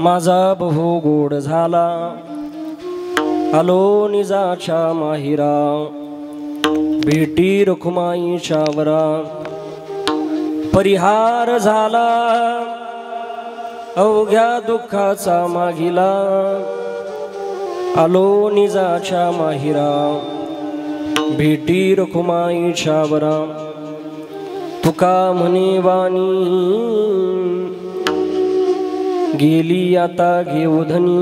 माझा बहु गोड झाला आलो निजाच्या माहिरा भेटी रखुमाईच्या वरा परिहार झाला अवघ्या दुःखाचा मागिला आलो निजाच्या माहिरा भेटी रखुमाईच्या वरा तुका म्हणे वाणी गेली आता घेऊ धनी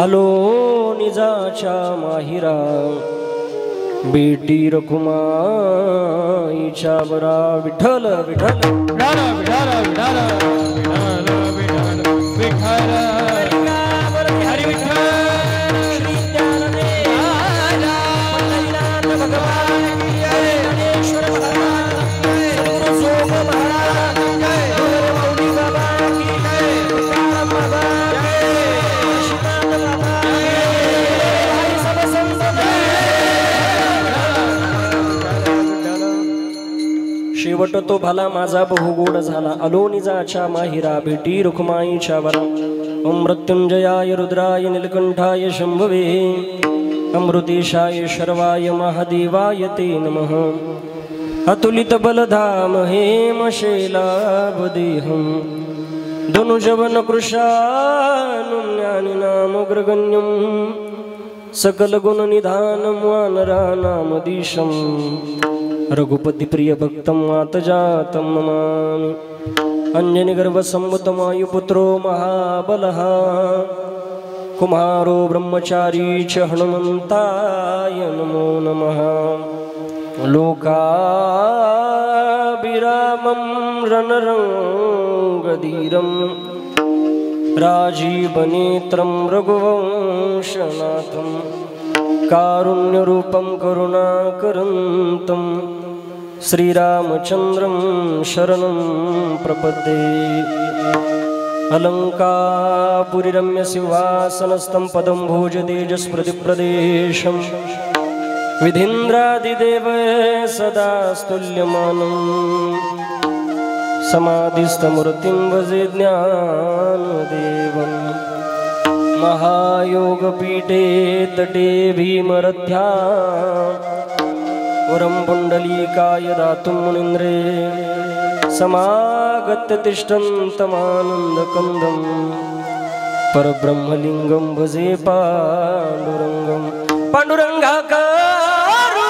आलो निजाच्या माहिरा बेटी रखुमाईच्या वरा विठ्ठल विठ्ठल विठ्ठल विठ्ठल विठ्ठल हरी विठ्ठल श्री ज्ञानदेव महाराज भगवान की जय गणेश्वर महाराज सद्गुरु सोम महाराज जय मौली बाबा की जय तुकाराम बाबा शेवट तो भला माझा बहुगोड झाला आलो निजाच्या माहिरा भेटी रुक्माईच्या वरा ओम मृत्युंजयाय रुद्राय नीलकंठाय शंभवे अमृतेशाय शर्वाय महादेवाय ते नमः अतुलित बलधाम हेम शैलाभदेहं धनुजवन कृशानं ज्ञानिनामग्रगण्यं सकल गुण निधानं वानरानामधीशं रघुपति प्रिय भक्तं मातजातं नमामि अंजनी गर्भ संभुतमायुपुत्रो महाबलः कुमारो ब्रह्मचारी च हनुमन्ताय नमो नमः लोकाभिरामं रणरङ्गधीरं राजीवनेत्रं रघुवंशनाथं कारुण्यरूपं करुणाकरन्तं श्रीरामचन्द्रं शरणं प्रपद्ये अलङ्कापुरीरम्यसिंहासनस्थं पदं भोजतेजस्प्रतिप्रदेशं विधीन्द्रादिदेव सदा स्तुल्यमानं समाधिस्थमूर्तिं भजे ज्ञानदेवम् महायोगपीठे तटे भीमरथ्या वरं पुण्डलीकाय दातुं मुनीन्द्रे समागत्य तिष्ठन्तमानन्दकन्दं परब्रह्मलिङ्गं भजे पाण्डुरङ्गं पाण्डुरङ्गाकारो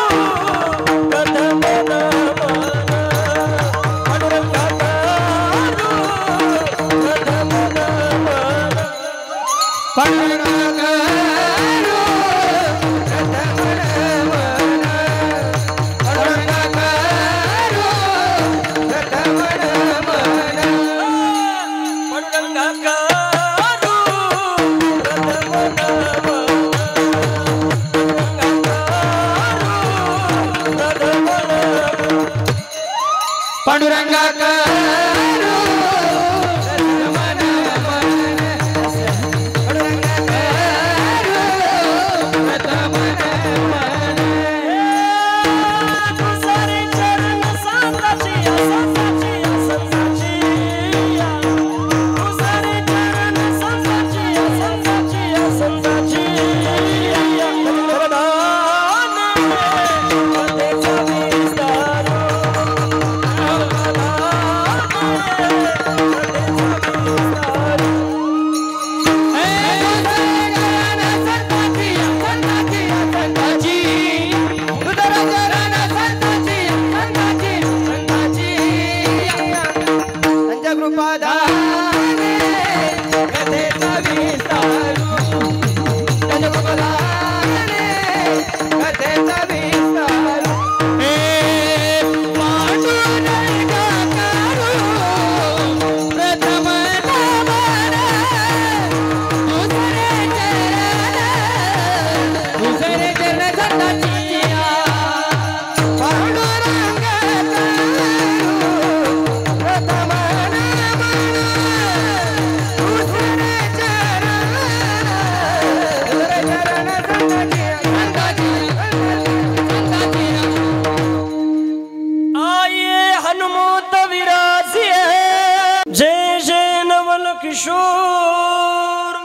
किशोर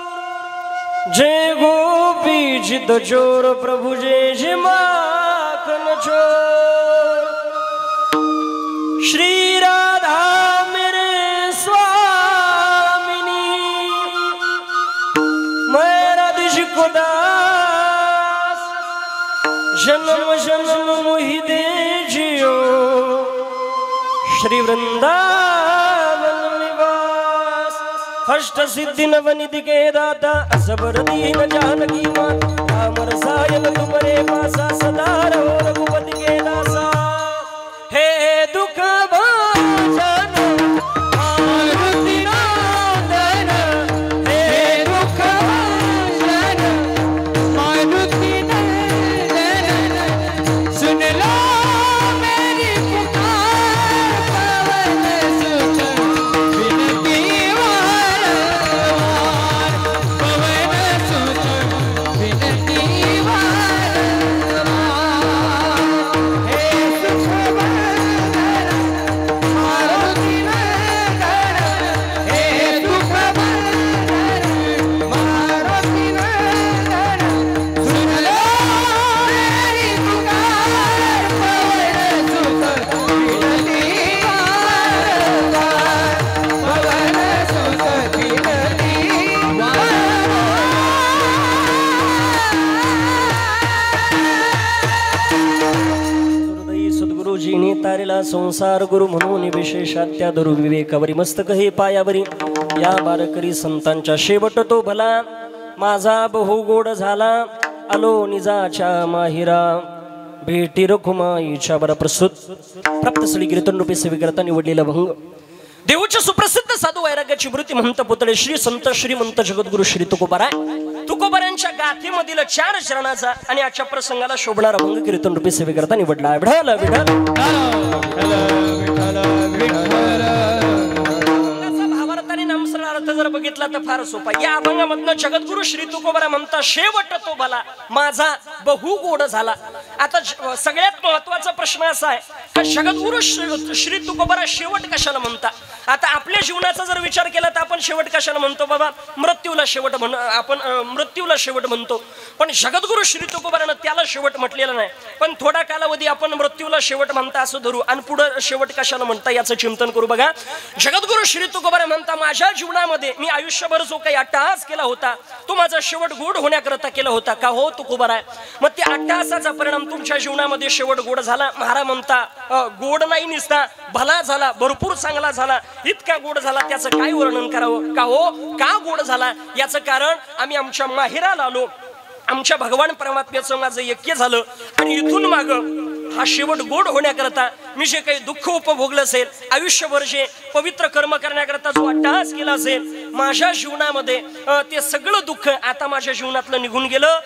जय गोपी चित चोर प्रभु जय जय माखन चोर श्री राधा मेरे स्वामिनी मैं राधिश को दास जन्म जन्म मोहि दे जियो श्री वृंदावन निवास अष्ट सिद्धि नवनिधि के दाता असबर दीन जानकी मां अमर सायन तुमरे पासा सदा रहो रघुपति के दासा हे दुख भाजन मारुति नंदन हे दुख भाजन मारुति नंदन सुन लो मेरी पुकार पवन सुत विनती वार पवन सुत विनती वार हे सुख सद्गुरुजीने तारेला संसार गुरु म्हणून विशेषात त्या दुर्विवेकावरी मस्तक हे पायावरी या बारकरी संतांच्या शेवट तो भला माझा बहु गोड झाला आलो निजाच्या माहिरा भेटी रखुमाईच्या बर प्रसूत प्राप्त सळी कीर्तन रूपे सेविकरता निवडलेला भंग देऊच्या सुप्रसिद्ध साधू वैराग्याची वृत्ती म्हणत पुतळे श्री संत श्रीमंत जगद्गुरु श्री तुकोबाराय तुकोबारांच्या गाथेमधील 4 चरणाचा आणि आजच्या प्रसंगाला शोभणारा भंग कीर्तन रूपी सेवेकरता निवडला आहे विठ्ठल भावार्थाने नामस्मरण अर्थ जर बघितला तर फार सोपा या अभंगामधनं जगद्गुरु श्री तुकोबारा म्हणता शेवट तो भला माझा बहु गोड झाला आता सगळ्यात महत्त्वाचा प्रश्न असा आहे की जगद्गुरु श्री तुकोबारा शेवट कशाला म्हणता आता आपल्या जीवनाचा जर विचार केला तर आपण शेवट कशाला म्हणतो बाबा मृत्यूला शेवट आपण मृत्यूला शेवट म्हणतो पण जगद्गुरु श्री तुकोबारानं त्याला शेवट म्हटलेला नाही पण थोडा कालावधी आपण मृत्यूला शेवट म्हणता असं धरू आणि पुढे शेवट कशाला म्हणता याचं चिंतन करू बघा जगद्गुरु श्री तुकोबारा म्हणता माझ्या जीवनामध्ये मी आयुष्यभर जो काही अट्टहास केला होता तो माझा शेवट गोड होण्याकरता केला होता का हो तुकोबारा मग त्या अट्टहासाचा परिणाम तुमच्या जीवनामध्ये शेवट गोड झाला महाराज म्हणता गोड नाही निसता भला झाला भरपूर चांगला झाला इतका गोड झाला त्याचं काय वर्णन करावं का हो का गोड झाला याचं कारण आम्ही आमच्या माहेराला आलो आमच्या भगवान परमात्म्याचं माझं ऐक्य झालं आणि इथून माग हा शेवट गोड होण्याकरता मी जे काही दुःख उपभोगलं असेल आयुष्यभर जे पवित्र कर्म करण्याकरता जो अट्टहास केला असेल माझ्या जीवनामध्ये ते सगळं दुःख आता माझ्या जीवनातलं निघून गेलं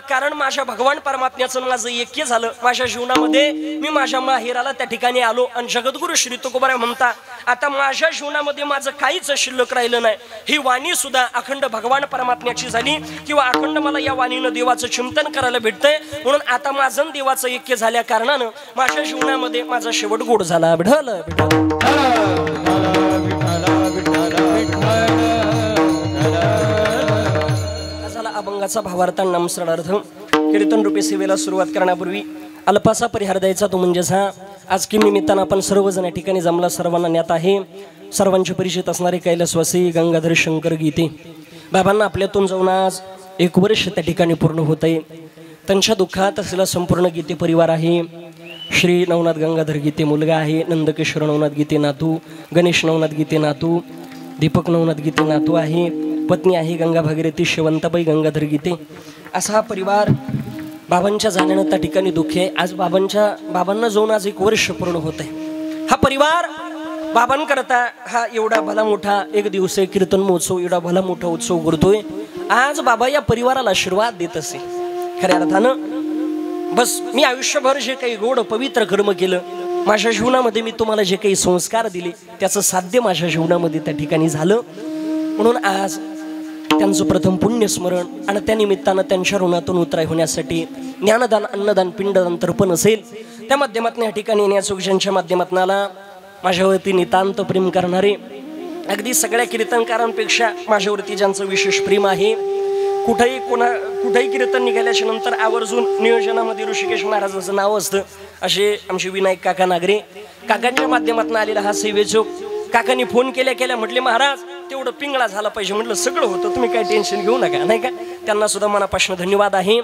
कारण माझ्या भगवान परमात्म्याचं माझं ऐक्य झालं माझ्या जीवनामध्ये मी माझ्या माहेराला त्या ठिकाणी आलो आणि जगद्गुरु श्री तुकोबारा म्हणता आता माझ्या जीवनामध्ये माझं काहीच शिल्लक राहिलं नाही ही वाणी सुद्धा अखंड भगवान परमात्म्याची झाली किंवा अखंड मला या वाणीनं देवाचं चिंतन करायला भेटतंय म्हणून आता माझं देवाचं ऐक्य झाल्या कारणानं माझ्या जीवनामध्ये माझा शेवट गोड झाला विठ्ठल झाला अभंगाचा भावार्थ नामस्मरणार्थ कीर्तन रूपी सेवेला सुरुवात करण्यापूर्वी अल्पासा परिहार द्यायचा तो म्हणजेच हा आज की निमित्तानं आपण सर्वजण या ठिकाणी जमला सर्वांना ज्ञात आहे सर्वांचे परिचित असणारे कैलासवासी गंगाधर शंकर गीते बाबांना आपल्यातून जाऊन आज 1 वर्ष त्या ठिकाणी पूर्ण होत आहे त्यांच्या दुःखात असलेला संपूर्ण गीते परिवार आहे श्री नवनाथ गंगाधर गीते मुलगा आहे नंदकिशोर नवनाथ गीते नातू गणेश नवनाथ गीते नातू दीपक नवनाथ गीते नातू आहे पत्नी आहे गंगा भागीरथी शेवंताबाई गंगाधर गीते असा हा परिवार बाबांच्या जाण्यानं त्या ठिकाणी दुःख आहे आज बाबांना जाऊन आज 1 वर्ष पूर्ण होत आहे हा परिवार बाबांकरता हा एवढा भला मोठा 1 दिवसीय कीर्तन महोत्सव एवढा भला मोठा उत्सव करतोय आज बाबा या परिवाराला आशीर्वाद देत असे खऱ्या अर्थानं बस मी आयुष्यभर जे काही गोड पवित्र कर्म केलं माझ्या जीवनामध्ये मी तुम्हाला जे काही संस्कार दिले त्याचं साध्य माझ्या जीवनामध्ये त्या ठिकाणी झालं म्हणून आज त्यांचं प्रथम पुण्यस्मरण आणि त्या निमित्तानं त्यांच्या ऋणातून उतराई होण्यासाठी ज्ञानदान अन्नदान पिंडदान तर्पण असेल त्या माध्यमातून या ठिकाणी येण्याच्या माध्यमातून माझ्यावरती नितांत प्रेम करणारे अगदी सगळ्या कीर्तनकारांपेक्षा माझ्यावरती ज्यांचं विशेष प्रेम आहे, कुठेही कीर्तन निघाल्याच्या नंतर आवर्जून नियोजनामध्ये ऋषिकेश महाराजांचं नाव असतं, असे आमचे विनायक काका नागरे काकांच्या माध्यमातून आलेला हा सेवेचो. काकांनी फोन केल्या म्हटले महाराज तेवढं पिंगळा झाला पाहिजे. म्हटलं सगळं होतं, तुम्ही काही टेन्शन घेऊ नका, नाही का. त्यांना सुद्धा मनापासून धन्यवाद आहे.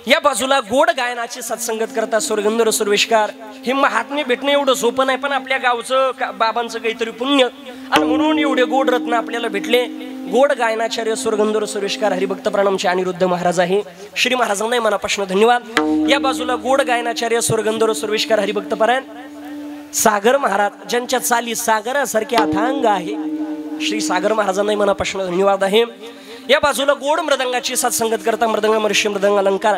या बाजूला गोड गायनाची सत्संगत करता स्वर्गंधर सुरेशकार. हे महात्म्य भेटणं एवढं सोपं नाही, पण आपल्या गावचं बाबांचं काहीतरी पुण्य आणि म्हणून एवढे गोड रत्न आपल्याला भेटले. गोड गायनाचार्य स्वर्गंधर सुरेशकार हरिभक्त प्रणामचे अनिरुद्ध महाराज आहे. श्री महाराजांनाही मनापासून धन्यवाद. या बाजूला गोड गायनाचार्य स्वर्गंधर सुरेशकार हरिभक्त परायण सागर महाराज, ज्यांच्या चाली सागरासारख्या अथांग आहे. श्री सागर महाराजांनाही मनापासून धन्यवाद आहे. या बाजूला गोड मृदंगाची सत्संगत करता मृदंग महर्षी मृदंग अलंकार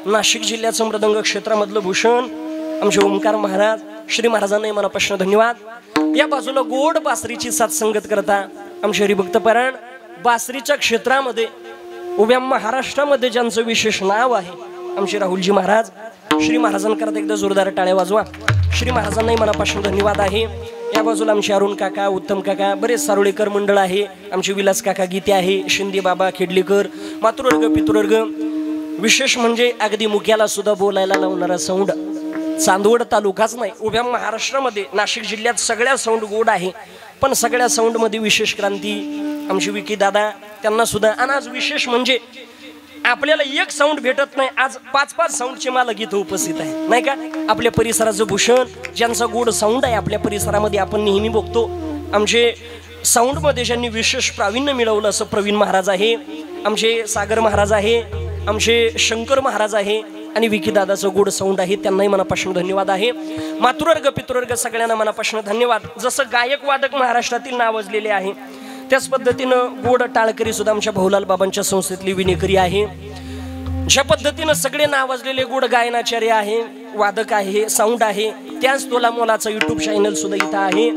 नाशिक जिल्ह्याचं मृदंग क्षेत्रामधलं भूषण आमचे ओंकार महाराज. श्री महाराजांनाही मनापासून धन्यवाद. या बाजूला गोड बासरीची सत्संगत करता आमचे हरिभक्त परायण बासरीच्या क्षेत्रामध्ये उभ्या महाराष्ट्रामध्ये ज्यांचं विशेष नाव आहे आमचे राहुलजी महाराज. श्री महाराजांकरता एकदा जोरदार टाळ्या वाजवा. श्री महाराजांनाही मनापासून धन्यवाद आहे. या बाजूला आमचे अरुण काका, उत्तम काका, बरेच सारोळेकर मंडळ आहे. आमचे विलास काका गीते आहे, शिंदे बाबा खेडलेकर, मातृवर्ग पितृवर्ग. विशेष म्हणजे अगदी मुक्याला सुद्धा बोलायला लावणारा सौंड. चांदवड तालुकाच नाही, उभ्या महाराष्ट्रामध्ये नाशिक जिल्ह्यात सगळ्या सौंड गोड आहे, पण सगळ्या सौंड मध्ये विशेष क्रांती आमची विकी दादा, त्यांना सुद्धा. आणि आज विशेष म्हणजे आपल्याला एक साऊंड भेटत नाही, आज 5-5 साऊंडचे मालक इथं उपस्थित आहे, नाही का. आपल्या परिसराचं भूषण, ज्यांचा गोड साऊंड आहे आपल्या परिसरामध्ये आपण नेहमी बघतो. आमचे साऊंड मध्ये ज्यांनी विशेष प्रावीण्य मिळवलं असं प्रवीण महाराज आहे, आमचे सागर महाराज आहे, आमचे शंकर महाराज आहे आणि विकी दादाचं गोड साऊंड आहे. त्यांनाही मनापासून धन्यवाद आहे. मातृवर्ग पितृवर्ग सगळ्यांना मनापासून धन्यवाद. जसं गायक वादक महाराष्ट्रातील नावाजलेले आहे त्याच पद्धतीनं गोड टाळकरी सुद्धा आमच्या भाऊलाल बाबांच्या संस्थेतली विनेकरी आहे. ज्या पद्धतीनं सगळे नावाजलेले गोड गायनाचार्य आहे, वादक आहे, साऊंड आहे, त्याच तोला मोलाचा युट्यूब चॅनल सुद्धा इथं आहे.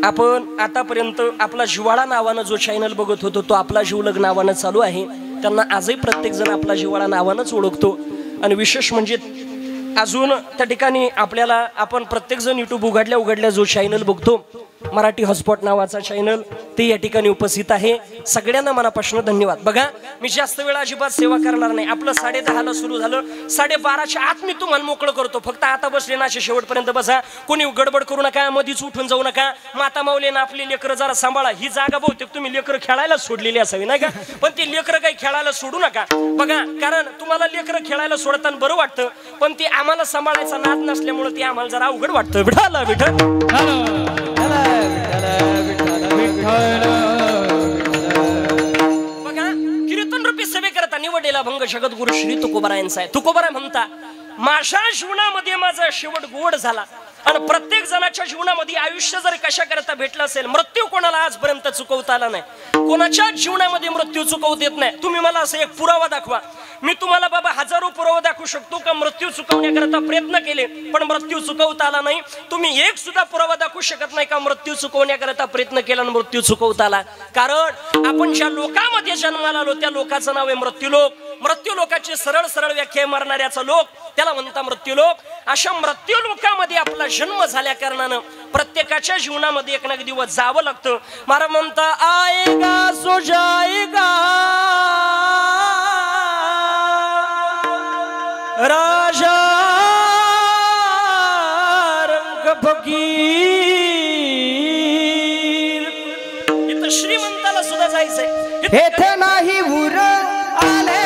आपण आतापर्यंत आपला जिव्हाळा नावानं जो चॅनल बघत होतो तो आपला जीवलग नावानं चालू आहे. त्यांना आजही प्रत्येक जण आपला जिव्हाळा नावानंच ओळखतो. आणि विशेष म्हणजे अजून त्या ठिकाणी आपल्याला आपण प्रत्येक जण युट्यूब उघडल्या जो चॅनल बघतो मराठी हॉटस्पॉट नावाचा चॅनल, ते या ठिकाणी उपस्थित आहे. सगळ्यांना मनापासून धन्यवाद. बघा मी जास्त वेळ अजिबात सेवा करणार नाही. आपलं 10:30ला सुरू झालं, 12:30च्या आत मी तुम्हाला मोकळं करतो. फक्त आता बसले ना शेवटपर्यंत बसा. कोणी गडबड करू नका, मधीच उठून जाऊ नका. माता माऊली ना आपली लेकरं जरा सांभाळा. ही जागा बहुतेक तुम्ही लेकरं खेळायला सोडलेली असावी, नाही का. पण ती लेकरं काही खेळायला सोडू नका बघा, कारण तुम्हाला लेकरं खेळायला सोडताना बरं वाटतं, पण ती आम्हाला सांभाळायचा नाद नसल्यामुळे ती आम्हाला जरा अवघड वाटतं. विठाला विठ्ठल बघा, कीर्तन रूपी सेवे करता निवडलेला भंग जगद्गुरु श्री तुकोबारायांचा आहे. तुकोबाराय म्हणता, माझ्या जीवनामध्ये माझा शेवट गोड झाला. आणि प्रत्येक जणाच्या जीवनामध्ये आयुष्य जर कशा करता भेटलं असेल, मृत्यू कोणाला आजपर्यंत चुकवता आला नाही. कोणाच्या जीवनामध्ये मृत्यू चुकवता येत नाही. तुम्ही मला असं एक पुरावा दाखवा. मी तुम्हाला बाबा हजारो पुरावा दाखवू शकतो का मृत्यू चुकवण्याकरता प्रयत्न केले पण मृत्यू चुकवता आला नाही. तुम्ही एक सुद्धा पुरावा दाखवू शकत नाही का मृत्यू चुकवण्याकरता प्रयत्न केला आणि मृत्यू चुकवता आला. कारण आपण ज्या लोकांमध्ये जन्माला आलो त्या लोकांचं नाव आहे मृत्यूलोक. मृत्यूलोकाची सरळ सरळ व्याख्या मारणाऱ्याचा लोक त्याला म्हणता मृत्यूलोक. अशा मृत्यूलोकामध्ये आपला जन्म झाल्या कारणानं प्रत्येकाच्या जीवनामध्ये एक ना एक दिवस जावं लागतं. महाराज म्हणता, आएगा सो जाएगा राजा रंग फकीर. इथं श्रीमंताला सुद्धा जायचंय, इथे नाही उर आले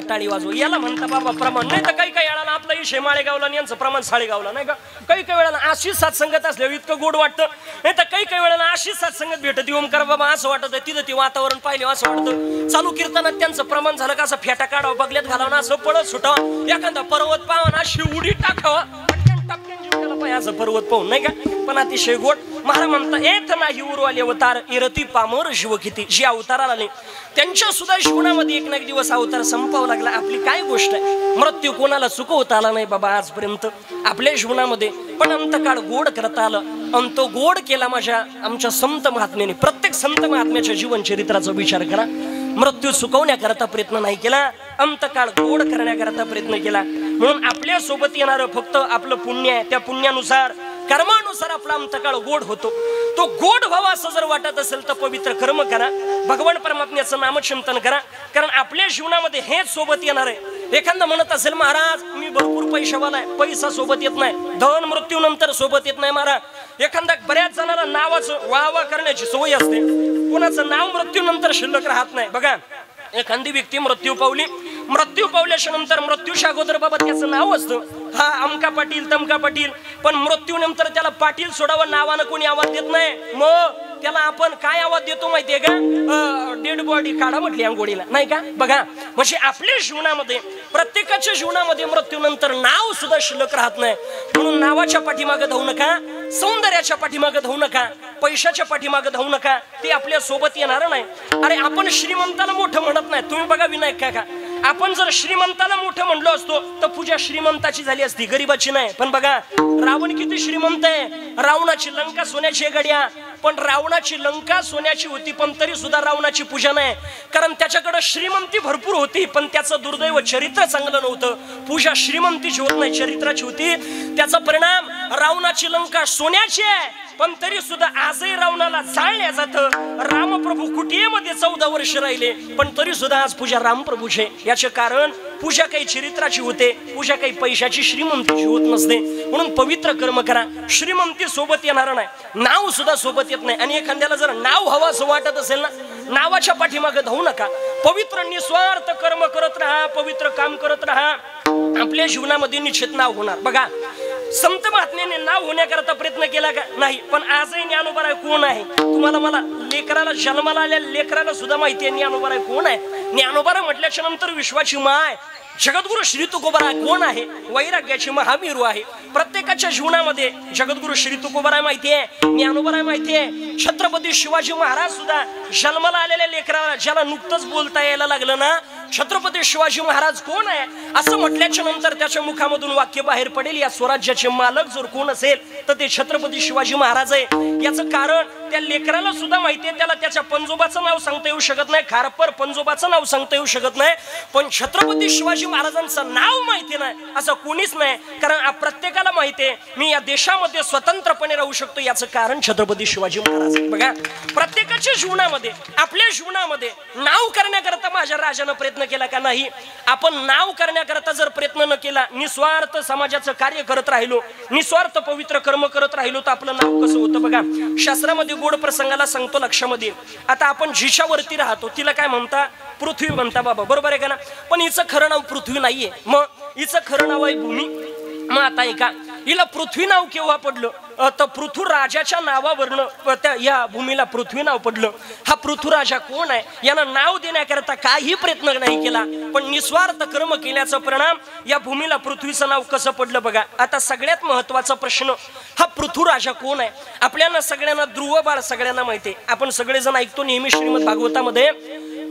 टाळी वाजव. याला म्हणता बाबा प्रमाण. नाही तर काही काही याला प्रमाणातला विषय माळेगावला आणि यांचं प्रमाण साळेगावला नाही का. काही काही वेळेला अशीच सत्संगत असल्यावर इतकं गोड वाटतं, नाही तर काही काही वेळेला अशीच सत्संगत भेटत ओमकार बाबा असं वाटत तिथं ते वातावरण पाहिले असं वाटतं चालू कीर्तनात त्यांचं प्रमाण झालं का असं फेटा काढावं बगल्यात घालावं असं पळत सुटावं एखादा पर्वत पावा अशी उडी टाकावा असं पर्वत पाहून नाही का. पण अतिशय गोड. महाराज म्हणता येत नाही उरवाले अवतार इरती पामर शिव किती. जी अवताराला आले त्यांच्या सुद्धा जीवनामध्ये एक ना एक दिवस अवतार संपावं लागला. आपली काय गोष्ट आहे, मृत्यू कोणाला चुकवता आला नाही बाबा आजपर्यंत आपल्या जीवनामध्ये, पण अंतकाळ गोड करता आलं आणि तो गोड केला आमच्या संत महात्म्याने. प्रत्येक संत महात्म्याच्या जीवन चरित्राचा विचार करा. मृत्यू चुकवण्याकरता प्रयत्न नाही केला, अंतकाळ गोड करण्याकरता प्रयत्न केला. म्हणून आपल्या सोबत येणारं फक्त आपलं पुण्य आहे. त्या पुण्यानुसार कर्मानुसार आपला अंतकाळ गोड होतो. तो गोड व्हावा असं जर वाटत असेल तर पवित्र कर्म करा, भगवान परमात्म्याचं नामचिंतन करा. कारण आपल्या जीवनामध्ये हेच सोबत येणार आहे. एखादा म्हणत असेल महाराज मी भरपूर पैशावाला आहे, पैसा सोबत येत नाही, धन मृत्यू नंतर सोबत येत नाही महाराज. एखादा बऱ्याच जणांना नावाचं वावा करण्याची सवय असते, कोणाचं नाव मृत्यू नंतर शिल्लक राहत नाही. बघा एखादी व्यक्ती मृत्यू पावल्याच्या नंतर मृत्यूच्या अगोदर बाबा त्याचं नाव असतं, हा अमका पाटील तमका पाटील, पण मृत्यू नंतर त्याला पाटील सोडावं नावानं कोणी आवाज देत नाही. मग त्याला आपण काय आवाज देतो माहितीये का, डेड बॉडी काढा म्हटली अंघोळीला नाही का. बघा म्हणजे आपल्या जीवनामध्ये प्रत्येकाच्या जीवनामध्ये मृत्यू नंतर नाव सुद्धा शिल्लक राहत नाही. म्हणून नावाच्या पाठीमागे धावू नका, सौंदर्याच्या पाठीमागे धावू नका, पैशाच्या पाठीमागे धावू नका, ते आपल्या सोबत येणार नाही. अरे आपण श्रीमंताला मोठं म्हणत नाही. तुम्ही बघा विनायक काका, आपण जर श्रीमंताला मोठं म्हणलो असतो तर पूजा श्रीमंताची झाली असती, गरीबाची नाही. पण बघा रावण किती श्रीमंत आहे, रावणाची लंका सोन्याची गड्या, पण रावणाची लंका सोन्याची होती पण तरी सुद्धा रावणाची पूजा नाही. कारण त्याच्याकडे श्रीमंती भरपूर होती पण त्याचं दुर्दैव चरित्र चांगलं नव्हतं. पूजा श्रीमंतीची होत नाही, चरित्राची होती. त्याचा परिणाम रावणाची लंका सोन्याची आहे पण तरी सुद्धा आजही रावणाला जाळल्या जातं. रामप्रभू कुटियेमध्ये 14 वर्ष राहिले पण तरी सुद्धा आज पूजा रामप्रभूचे. याचे कारण पूजा काही चरित्राची होते, पूजा काही पैशाची श्रीमंतीची होत नसते. म्हणून पवित्र कर्म करा. श्रीमंती सोबत येणार नाही, नाव सुद्धा सोबत येत नाही. आणि एखाद्याला जर नाव हवं असं वाटत असेल ना, नावाच्या पाठीमागे धावू नका. पवित्र निस्वार्थ कर्म करत राहा, पवित्र काम करत राहा, आपल्या जीवनामध्ये निश्चित नाव होणार. बघा संत महात्म्याने नाव होण्याकरता प्रयत्न केला का नाही, पण आजही ज्ञानोबा कोण आहे तुम्हाला, मला लेकराला जन्माला आलेल्या लेकराला सुद्धा माहिती आहे ज्ञानोबा कोण आहे. ज्ञानोबा म्हटल्याच्या नंतर विश्वाची माय जगद्गुरु श्री तुकोबाराय कोण आहे, वैराग्याची महामेरू आहे. प्रत्येकाच्या जीवनामध्ये जगद्गुरु श्री तुकोबाराय माहिती आहे, ज्ञानोबाराय माहिती आहे. छत्रपती शिवाजी महाराज सुद्धा जन्माला आलेल्या लेकराला ज्याला नुकतंच बोलता यायला लागलं ना, छत्रपती शिवाजी महाराज कोण आहे असं म्हटल्याच्या नंतर त्याच्या मुखामधून वाक्य बाहेर पडेल, या स्वराज्याचे मालक जर कोण असेल तर ते छत्रपती शिवाजी महाराज आहे. याचं कारण त्या लेकराला सुद्धा माहिती आहे, त्याला त्याच्या पंजोबाचं नाव सांगता येऊ शकत नाही, खारपर पंजोबाचं नाव सांगता येऊ शकत नाही, पण छत्रपती शिवाजी महाराजांचं नाव माहिती नाही असं कोणीच नाही. कारण प्रत्येकाला माहिती आहे मी या देशामध्ये स्वतंत्रपणे राहू शकतो, याचं कारण छत्रपती शिवाजी महाराज. बघा प्रत्येकाच्या जीवनामध्ये आपल्या जीवनामध्ये नाव करण्याकरता माझ्या राजानं प्रयत्न केला का नाही. आपण नाव करण्याकरता जर प्रयत्न न केला, निस्वार्थ समाजाचं कार्य करत राहिलो, निस्वार्थ पवित्र कर्म करत राहिलो तर आपलं नाव कसं होतं. बघा शास्त्रामध्ये गोड प्रसंगाला सांगतो लक्षामध्ये. आता आपण जिच्या वरती राहतो तिला काय म्हणता, पृथ्वी म्हणता बाबा, बरोबर आहे का ना. पण हिचं खरं नाव पृथ्वी नाहीये, मग हिचं खरं नाव आहे भूमी. मग आता ऐका, हिला पृथ्वी नाव केव्हा पडलं तर पृथ्वीराजाच्या नावावरनं त्या या भूमीला पृथ्वी नाव पडलं. हा पृथ्वीराजा कोण आहे यानं नाव देण्याकरता काही प्रयत्न नाही केला, पण निस्वार्थ कर्म केल्याचा परिणाम या भूमीला पृथ्वीचं नाव कसं पडलं. बघा आता सगळ्यात महत्वाचा प्रश्न, हा पृथ्वीराजा कोण आहे. आपल्याला सगळ्यांना ध्रुव बाळ सगळ्यांना माहिती आहे, आपण सगळेजण ऐकतो नेहमी श्रीमद भागवतामध्ये.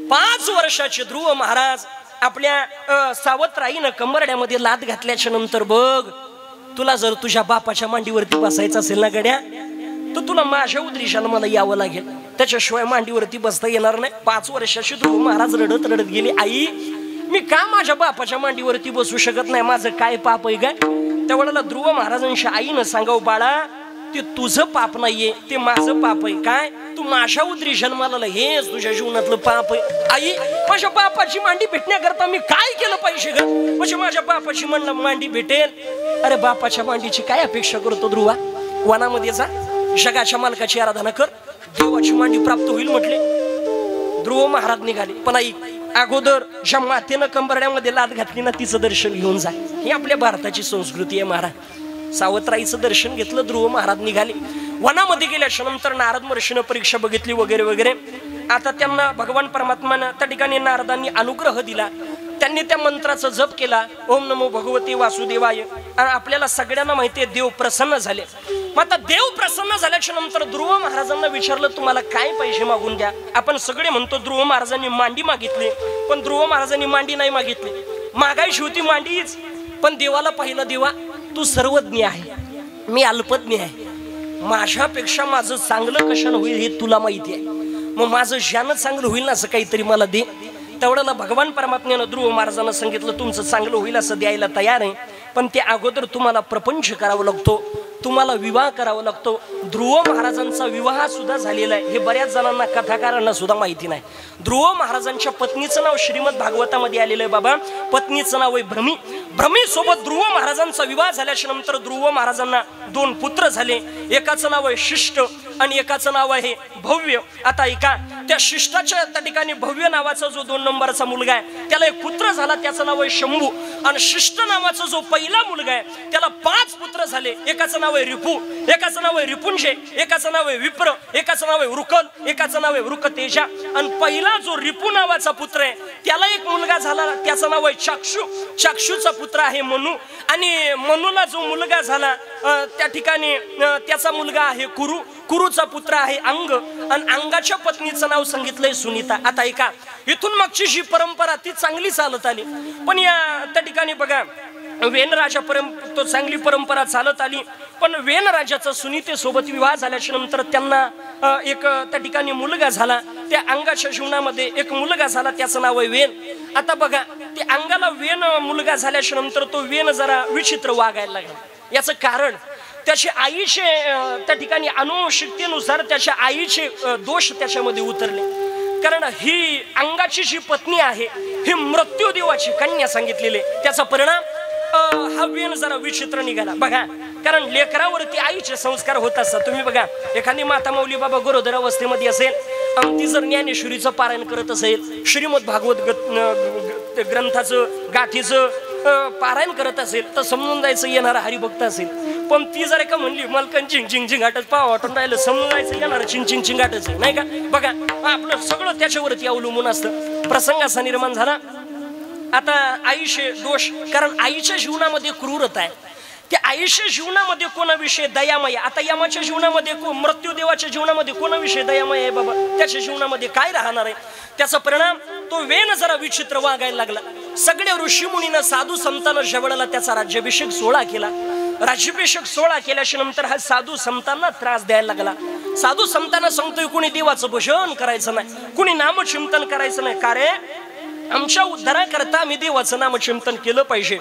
5 वर्षाचे ध्रुव महाराज आपल्या सावत्राईनं कंबरड्यामध्ये लाद घातल्याच्या नंतर, बघ तुला जर तुझ्या बापाच्या मांडीवरती बसायचं असेल ना गड्या, तर तुला माझ्या उदरी जन्माला यावं लागेल, त्याच्याशिवाय मांडीवरती बसता येणार नाही. 5 वर्षाची ध्रुव महाराज रडत रडत गेले, आई मी का माझ्या बापाच्या मांडीवरती बसू शकत नाही, माझं काय पाप आहे काय. त्यावेळेला ध्रुव महाराजांच्या आईनं सांगावं, बाळा ते तुझं पाप नाहीये, ते माझं पाप आहे. काय, तू माझ्या उदरी जन्माला, हेच तुझ्या जीवनातलं पाप आहे. आई माझ्या बापाची मांडी भेटण्याकरता मी काय केलं पाहिजे ग, म्हणजे माझ्या बापाची मांडी भेटेल. अरे बापाच्या मांडीची काय अपेक्षा करतो ध्रुवा, वनामध्ये जा, जगाच्या मालकाची आराधना कर, देवाची मांडी प्राप्त होईल म्हटले. ध्रुव महाराज निघाले, पण आई अगोदर ज्या मातेनं कंबरड्यामध्ये लाद घातली ना तिचं दर्शन घेऊन जा. ही आपल्या भारताची संस्कृती आहे महाराज. सावत्राईचं दर्शन घेतलं, ध्रुव महाराज निघाले. वनामध्ये गेल्याच्या नंतर नारद महर्षीनं परीक्षा बघितली वगैरे वगैरे. आता त्यांना भगवान परमात्मानं त्या ठिकाणी नारदांनी अनुग्रह दिला. त्यांनी त्या मंत्राचा जप केला, ओम नमो भगवते वासुदेवाय. आणि आपल्याला सगळ्यांना माहिती आहे देव प्रसन्न झाले. मग आता देव प्रसन्न झाल्याच्या नंतर ध्रुव महाराजांना विचारलं तुम्हाला काय पाहिजे मागून द्या. आपण सगळे म्हणतो ध्रुव महाराजांनी मांडी मागितली, पण ध्रुव महाराजांनी मांडी नाही मागितली. मागायची होती मांडीच, पण देवाला पाहिलं, देवा तू सर्वज्ञ आहे, मी अल्पज्ञ आहे, माझ्यापेक्षा माझं चांगलं कशानं होईल हे तुला माहिती आहे, मग माझं ज्यानं चांगलं होईल ना असं काहीतरी मला दे. तेवढ्याला भगवान परमात्म्यानं ध्रुव महाराजांना सांगितलं तुमचं चांगलं होईल असं द्यायला तयार आहे, पण त्या अगोदर तुम्हाला प्रपंच करावं लागतो, तुम्हाला विवाह करावा लागतो. ध्रुव महाराजांचा विवाह सुद्धा झालेला आहे, हे बऱ्याच जणांना कथाकारांना सुद्धा माहिती नाही. ध्रुव महाराजांच्या पत्नीचं नाव श्रीमद भागवतामध्ये आलेलं आहे बाबा. पत्नीचं नाव आहे भ्रमी. भ्रमी सोबत ध्रुव महाराजांचा विवाह झाल्याच्या नंतर ध्रुव महाराजांना 2 पुत्र झाले. एकाचं नाव आहे शिष्ट आणि एकाचं नाव आहे भव्य. आता ऐका, त्या शिष्टाच्या त्या ठिकाणी भव्य नावाचा जो 2 नंबरचा मुलगा आहे त्याला एक पुत्र झाला, त्याचं नाव आहे शंभू. आणि शिष्ट नावाचा जो पहिला मुलगा आहे त्याला 5 पुत्र झाले. एकाचं नाव आहे रिपू, एकाचं नाव आहे रिपुंजे, एकाचं नाव आहे विप्र, एकाचं नाव आहे वृकल, एकाचं नाव आहे वृकतेजा. आणि पहिला जो रिपू नावाचा पुत्र आहे त्याला एक मुलगा झाला, त्याचं नाव आहे चाक्षु. चाक्षुचा पुत्र आहे मनु. आणि मनुला जो मुलगा झाला त्या ठिकाणी त्याचा मुलगा आहे कुरु. कुरुचा पुत्र आहे अंग. आणि अंगाच्या पत्नीचं नाव सांगितलंय सुनीता. आता ऐका, इथून मागची जी परंपरा ती चांगली चालत आली, पण या त्या ठिकाणी बघा वेन राजा तो चांगली परंपरा चालत आली, पण वेन राजाचा सुनीतेसोबत विवाह झाल्याच्या नंतर त्यांना एक त्या ठिकाणी मुलगा झाला. त्या अंगाच्या जीवनामध्ये एक मुलगा झाला, त्याचं नाव आहे वेन. आता बघा, ते अंगाला वेन मुलगा झाल्याच्या नंतर तो वेन जरा विचित्र वागायला लागला. याचं कारण त्याच्या आईचे त्या ठिकाणी अनुवंशिकतेनुसार त्याच्या आईचे दोष त्याच्यामध्ये उतरले. कारण ही अंगाची जी पत्नी आहे ही मृत्यूदेवाची कन्या सांगितलेली. त्याचा परिणाम हा वेन जरा विचित्र निघाला. बघा, कारण लेकरावरती आईचे संस्कार होत असतात. तुम्ही बघा, एखादी माता माऊली बाबा गरोदर अवस्थेमध्ये असेल आणि ती जर ज्ञानेश्वरीचं पारायण करत असेल, श्रीमद भागवत ग्रंथाचं गाथीचं पारायण करत असेल तर समजून जायचं येणारा हरिभक्त असेल. पण ती जर का म्हणली मलकन चिंग चिंग चिंगाटच पाव वाटून राहिलं, समजून जायचं येणार चिंग चिंग चिंगाटच आहे, नाही का. बघा, आपलं सगळं त्याच्यावरती अवलंबून असतं. प्रसंग असा निर्माण झाला. आता आईचे दोष, कारण आईच्या जीवनामध्ये क्रूरता आहे. त्या आईच्या जीवनामध्ये कोणाविषयी दयामय. आता यमाच्या जीवनामध्ये मृत्यूदेवाच्या जीवनामध्ये कोणाविषयी दयामय आहे बाबा, त्याच्या जीवनामध्ये काय राहणार आहे. त्याचा परिणाम तो वेन जरा विचित्र वागायला लागला. सगळ्या ऋषीमुनीनं साधू संतांना जेवढाला त्याचा राज्याभिषेक सोहळा केला. राज्याभिषेक सोहळा केल्याच्या नंतर हा साधू संतांना त्रास द्यायला लागला. साधू संतांना सांगतोय कुणी देवाचं भजन करायचं नाही, कुणी नामचिंतन करायचं नाही. का रे, आमच्या उद्धाराकरता आम्ही देवाचं नामचिंतन केलं पाहिजे.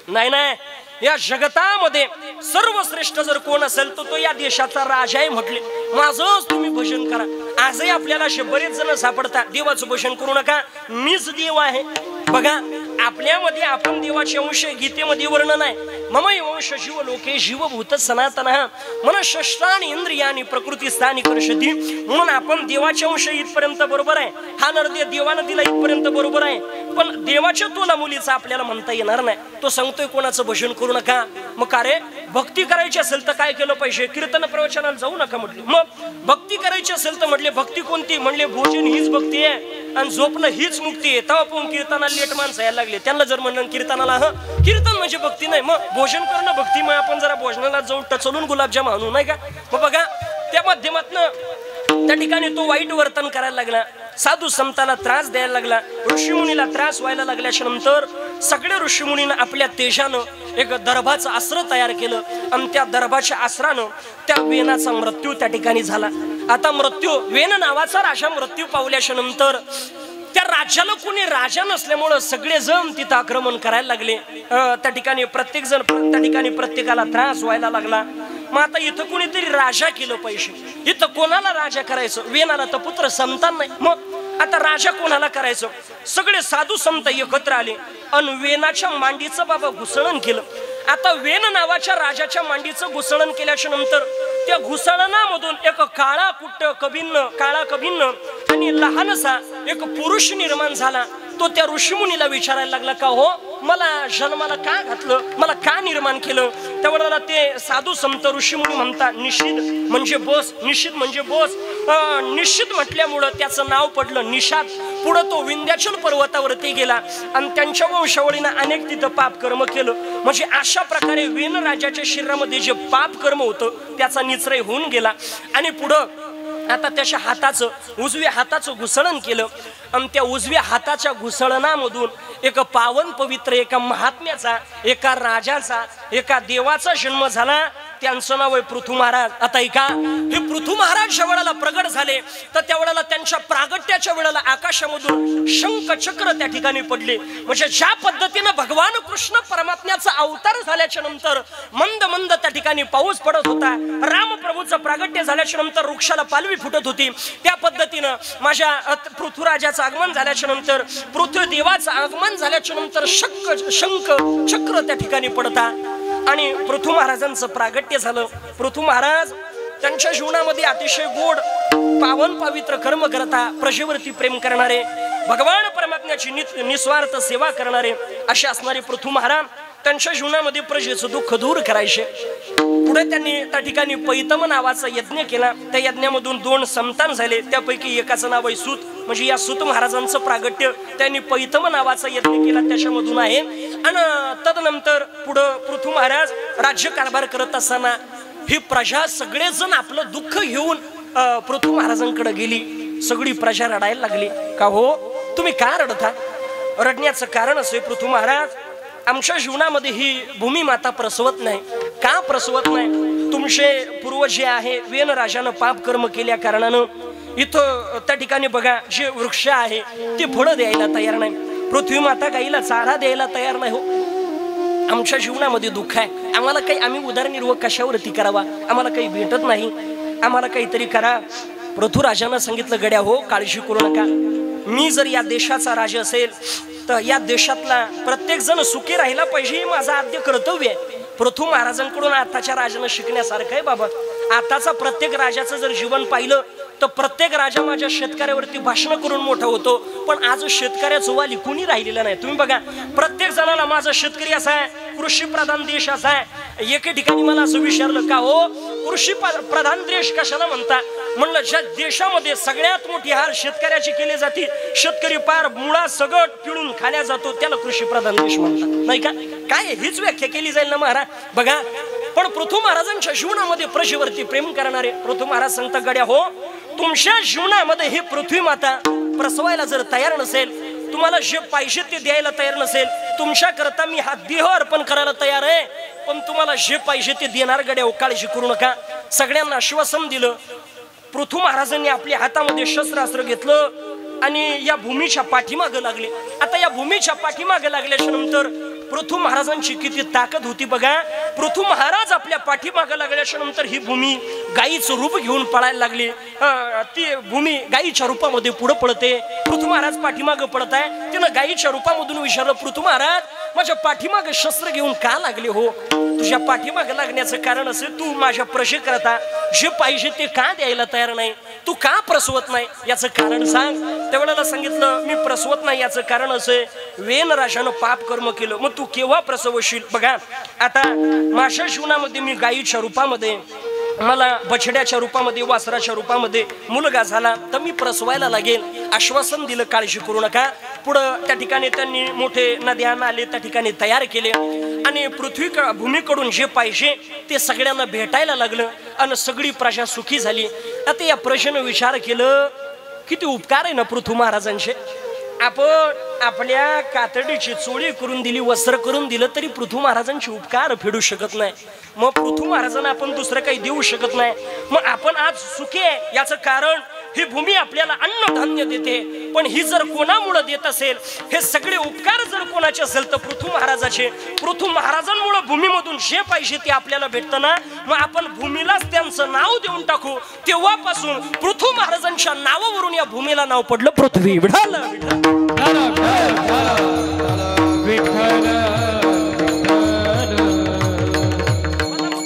नाही नाही, या जगतामध्ये सर्वश्रेष्ठ जर कोण असेल तर तो या देशाचा राजा आहे म्हटले. माझंच तुम्ही भजन करा. आजही आपल्याला असे बरेच जण सापडतात, देवाचं भजन करू नका, मीच देव आहे. बघा, आपल्यामध्ये आपण देवाचे अंश, गीतेमध्ये वर्णन आहे, मम वंश जीव लोके जीवभूत सनातन मन शस्त्राणी इंद्रियानी प्रकृती स्थानी कर्षती. म्हणून आपण देवाचे अंश इथपर्यंत बरोबर आहे, हा नरदेव देवानं दिला इथपर्यंत बरोबर आहे, पण देवाच्या तोला मुलीचा आपल्याला म्हणता येणार नाही. तो सांगतोय कोणाचं भजन करू नका. मग का रे, भक्ती करायची असेल तर काय केलं पाहिजे, कीर्तन प्रवचनाला जाऊ नका म्हटले. मग भक्ती करायची असेल तर म्हटले भक्ती कोणती, म्हणले भोजन हीच भक्ती आहे आणि झोपणं हीच मुक्ती आहे. तेव्हा पण कीर्तनाला लेट माणसं यायला लागले. त्यांना जर म्हणलं कीर्तनाला कीर्तन म्हणजे भक्ती नाही, मग भोजन करणं भक्ती. मग आपण जरा भोजनाला जाऊन टचलून गुलाबजाम आणू, नाही का. मग बघा, त्या माध्यमातनं त्या ठिकाणी तो वाईट वर्तन करायला लागला. साधू संतांना त्रास द्यायला लागला. ऋषीमुनीला त्रास व्हायला लागल्याच्या नंतर सगळ्या ऋषीमुनीनं आपल्या तेजानं एक दर्भाचं अस्त्र तयार केलं आणि त्या दर्भाच्या अस्त्रानं त्या वेनाचा मृत्यू त्या ठिकाणी झाला. आता मृत्यू, वेन नावाचा राजा मृत्यू पावल्याच्या नंतर त्या राज्याला कोणी राजा नसल्यामुळं सगळे जण तिथं आक्रमण करायला लागले. त्या ठिकाणी प्रत्येक जण त्या ठिकाणी प्रत्येकाला त्रास व्हायला लागला. मग आता इथं कोणीतरी राजा केलं पाहिजे. इथं कोणाला राजा करायचं, वेनाला तर पुत्र संतान नाही, मग आता राजा कोणाला करायचं. सगळे साधू संत एकत्र आले आणि वेनाच्या मांडीचं बाबा घुसळण केलं. आता वेन नावाच्या राजाच्या मांडीचं घुसळण केल्याच्या नंतर त्या घुसळणामधून एक काळा कभिन्न आणि लहानसा एक पुरुष निर्माण झाला. तो त्या ऋषीमुनीला विचारायला लागला का हो मला जन्माला का घातलं, मला का निर्माण केलं. त्यावेळेला ते साधू संत ऋषीमुनी म्हणतात निषिद्ध म्हणजे बोस, निषिद्ध म्हणजे बोस. निषिद्ध म्हटल्यामुळं त्याचं नाव पडलं निषाद. पुढं तो विंध्याचल पर्वतावरती गेला आणि त्यांच्या वंशावळीनं अनेक तिथं पाप कर्म केलं. म्हणजे अशा प्रकारे वेन राजाच्या शरीरामध्ये जे पाप कर्म होतं त्याचा निचराई होऊन गेला. आणि पुढं आता त्याच्या हाताचं उजव्या हाताचं घुसळण केलं आणि त्या उजव्या हाताच्या घुसळणामधून एक पावन पवित्र एका महात्म्याचा, एका राजाचा, एका देवाचा जन्म झाला. त्यांचं नाव आहे पृथू महाराज. आता ऐका, हे पृथू महाराज ज्या वेळेला प्रगट झाले तर त्यावेळेला त्यांच्या प्रागट्याच्या वेळेला आकाशामधून शंख चक्र त्या ठिकाणी पडले. म्हणजे ज्या पद्धतीनं भगवान कृष्ण परमात्म्याचा अवतार झाल्याच्या नंतर मंद मंद त्या ठिकाणी पाऊस पडत होता, रामप्रभूचं प्रागट्य झाल्याच्या नंतर वृक्षाला पालवी फुटत होती, त्या पद्धतीनं माझ्या पृथ्वीराजाचं आगमन झाल्याच्या नंतर, पृथ्वी देवाचं आगमन झाल्याच्या नंतर शंख चक्र त्या ठिकाणी पडता आणि पृथू महाराजांचं प्रागट्य झालं. पृथू महाराज त्यांच्या जीवनामध्ये अतिशय गोड पावन पवित्र कर्म करता, प्रजेवरती प्रेम करणारे, भगवान परमात्म्याची निस्वार्थ सेवा करणारे असे असणारे पृथू महाराज त्यांच्या जीवनामध्ये प्रजेचं दुःख दूर करायचे. पुढे त्यांनी त्या ठिकाणी पैतम नावाचा यज्ञ केला. त्या यज्ञामधून 2 संतान झाले. त्यापैकी एकाचं नाव आहे सूत. म्हणजे या सूत महाराजांचं प्रागट्य त्यांनी पैतम नावाचा यज्ञ केला त्याच्यामधून आहे. आणि तदनंतर पुढं पृथू महाराज राज्यकारभार करत असताना ही प्रजा सगळेजण आपलं दुःख घेऊन पृथू महाराजांकडे गेली. सगळी प्रजा रडायला लागली. का हो तुम्ही का रडता. रडण्याचं कारण असे पृथू महाराज आमच्या जीवनामध्ये ही भूमी माता प्रसवत नाही. का प्रसवत नाही. तुमचे पूर्वज जे आहे वेन राजानं पाप कर्म केल्या कारणानं इथं त्या ठिकाणी बघा जे वृक्ष आहे ते फळं द्यायला तयार नाही. पृथ्वी माता गाईला चारा द्यायला तयार नाही. हो आमच्या जीवनामध्ये दुःख आहे. आम्हाला काही आम्ही उदरनिर्वाह कशावरती करावा, आम्हाला काही भेटत नाही, आम्हाला काहीतरी करा. पृथ्वीराजानं सांगितलं गड्या हो काळजी करू नका. मी जर या देशाचा राजा असेल तर या देशातला प्रत्येक जण सुखी राहिला पाहिजे, हे माझं आद्य कर्तव्य आहे. पृथू महाराजांकडून आताच्या राजानं शिकण्यासारखं आहे बाबा. आताचा प्रत्येक राजाचं जर जीवन पाहिलं तर प्रत्येक राजा माझ्या शेतकऱ्यावरती भाषण करून मोठा होतो, पण आज शेतकऱ्याचं वाली कुणी राहिलेला नाही. तुम्ही बघा प्रत्येक जणाला माझा शेतकरी असा आहे, कृषी प्रधान देश असा आहे. एके ठिकाणी मला असं विचारलं का हो कृषी प्रधान देश कशाला म्हणता. म्हणलं ज्या देशामध्ये सगळ्यात मोठी हाल शेतकऱ्याची केली जाते, शेतकरी पार मुळा सगळं पिळून खाल्या जातो, त्याला कृषी प्रधान देश म्हणतात नाही का. काय हीच व्याख्या केली जाईल ना महाराज. बघा पण पृथू महाराजांच्या जीवनामध्ये प्रजेवरती प्रेम करणारे पृथू महाराज सांगता गड्या हो तुमच्या जीवनामध्ये ही पृथ्वी माता प्रसवायला जर तयार नसेल, तुम्हाला जे पाहिजे ते द्यायला तयार नसेल, तुमच्या करता मी हा देह अर्पण करायला तयार आहे, पण तुम्हाला जे पाहिजे ते देणार गड्या. काळजी करू नका. सगळ्यांना आश्वासन दिलं. पृथू महाराजांनी आपल्या हातामध्ये शस्त्रास्त्र घेतलं आणि या भूमीच्या पाठीमागे लागले. आता या भूमीच्या पाठीमागे लागल्याच्या नंतर पृथू महाराजांची किती ताकद होती बघा. पृथू महाराज आपल्या पाठीमागे लागल्याच्या नंतर ही भूमी गायीचं रूप घेऊन पळायला लागली. ती भूमी गायीच्या रूपामध्ये पुढे पळते. पृथू महाराज पाठीमागे पळत आहे. तिनं गायीच्या रूपामधून विचारलं पृथू महाराज माझ्या पाठीमागे शस्त्र घेऊन का लागले हो. तुझ्या पाठीमागे लागण्याचं कारण असेल तू माझ्या प्रजेकरता जे पाहिजे ते का द्यायला तयार नाही, तू का प्रसवत नाही याचं कारण सांग. त्यावेळेला सांगितलं मी प्रसवत नाही याचं कारण असे वेन राजानं पाप कर्म केलं. मग तू केव्हा प्रसवशील. बघा आता माझ्या जीवनामध्ये मी गायीच्या रूपामध्ये, मला बछड्याच्या रूपामध्ये, वासराच्या रूपामध्ये मुलगा झाला तर मी प्रसवायला लागेल. आश्वासन दिलं काळजी करू नका. पुढं त्या ठिकाणी त्यांनी मोठे नद्या नाले त्या ठिकाणी तयार केले आणि भूमीकडून जे पाहिजे ते सगळ्यांना भेटायला लागलं आणि सगळी प्रजा सुखी झाली. आता या प्रजेनं विचार केलं किती उपकार आहे ना पृथू महाराजांचे. आपण आपल्या कातडीची चोळी करून दिली, वस्त्र करून दिलं तरी पृथू महाराजांचे उपकार फेडू शकत नाही. मग पृथू महाराजांना आपण दुसरं काही देऊ शकत नाही. मग आपण आज सुखी आहे याचं कारण ही भूमी आपल्याला अन्नधान्य देते, पण ही जर कोणामुळे देत असेल, हे सगळे उपकार जर कोणाचे असेल तर पृथू महाराजाचे. पृथू महाराजांमुळे भूमीमधून जे पाहिजे ते आपल्याला भेटतं ना, मग आपण भूमीलाच त्यांचं नाव देऊन टाकू. तेव्हापासून पृथू महाराजांच्या नावावरून या भूमीला नाव पडलं पृथ्वी. विठाल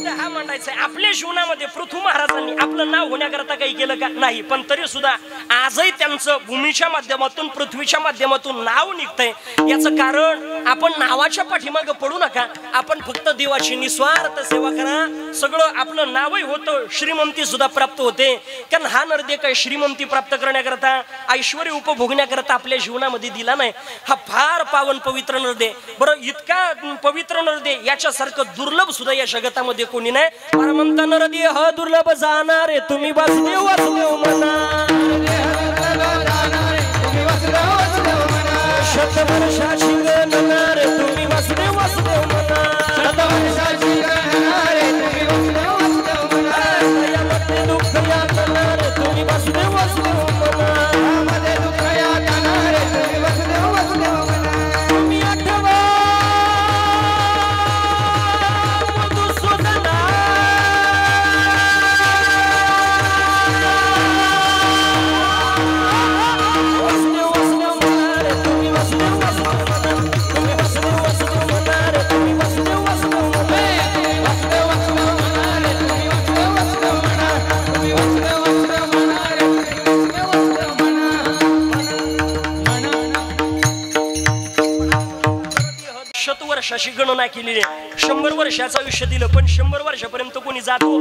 हा मांडायचा. आपल्या जीवनामध्ये जीवनामध्ये पृथ्वी महाराजांनी आपलं नाव होण्याकरता काही केलं का? नाही. पण तरी सुद्धा आजही त्यांचं भूमीच्या माध्यमातून पृथ्वीच्या माध्यमातून नाव निघतंय. याचं कारण आपण नावाच्या पाठीमागे पडू नका. आपण फक्त देवाची निस्वार्थ सेवा करा. सगळं आपलं नावही होतं, श्रीमंती सुद्धा प्राप्त होते. कारण हा नरदे काय श्रीमंती प्राप्त करण्याकरता, ऐश्वर्य उपभोगण्याकरता आपल्या जीवनामध्ये दिला नाही. हा फार पावन पवित्र नरदे. बरं, इतका पवित्र नरदे याच्यासारखं दुर्लभ सुद्धा या जगतामध्ये कोणी नाही. परमंत नरदे ह दुर्लभ जाणारे तुम्ही वासुदेव वासुदेव म्हणा. शतवर्षाची गणनारे तुम्ही वासुदेव वासुदेव म्हणा. शतवर्षाची गणनारे तुम्ही वासुदेव वासुदेव म्हणा. यामध्ये दुःख यातनारे तुम्ही वासुदेव वासुदेव म्हणा. यामध्ये दुःख यातनारे तुम्ही वासुदेव वासुदेव म्हणा. तुम्ही आठवा मधुसूदना. वासुदेव वासुदेव म्हणा रे तुम्ही वासुदेव वासुदेव म्हणा. तुम्ही वासुदेव वासुदेव म्हणा रे तुम्ही वासुदेव वासुदेव म्हणा. वासुदेव वासुदेव म्हणा रे तुम्ही वासुदेव वासुदेव म्हणा. तुम्ही वासुदेव वासुदेव म्हणा रे तुम्ही वासुदेव वासुदेव म्हणा. शतवर्षाची गणना केलेली आहे. 100 वर्षाचं आयुष्य दिलं, पण 100 वर्षापर्यंत कोणी जातो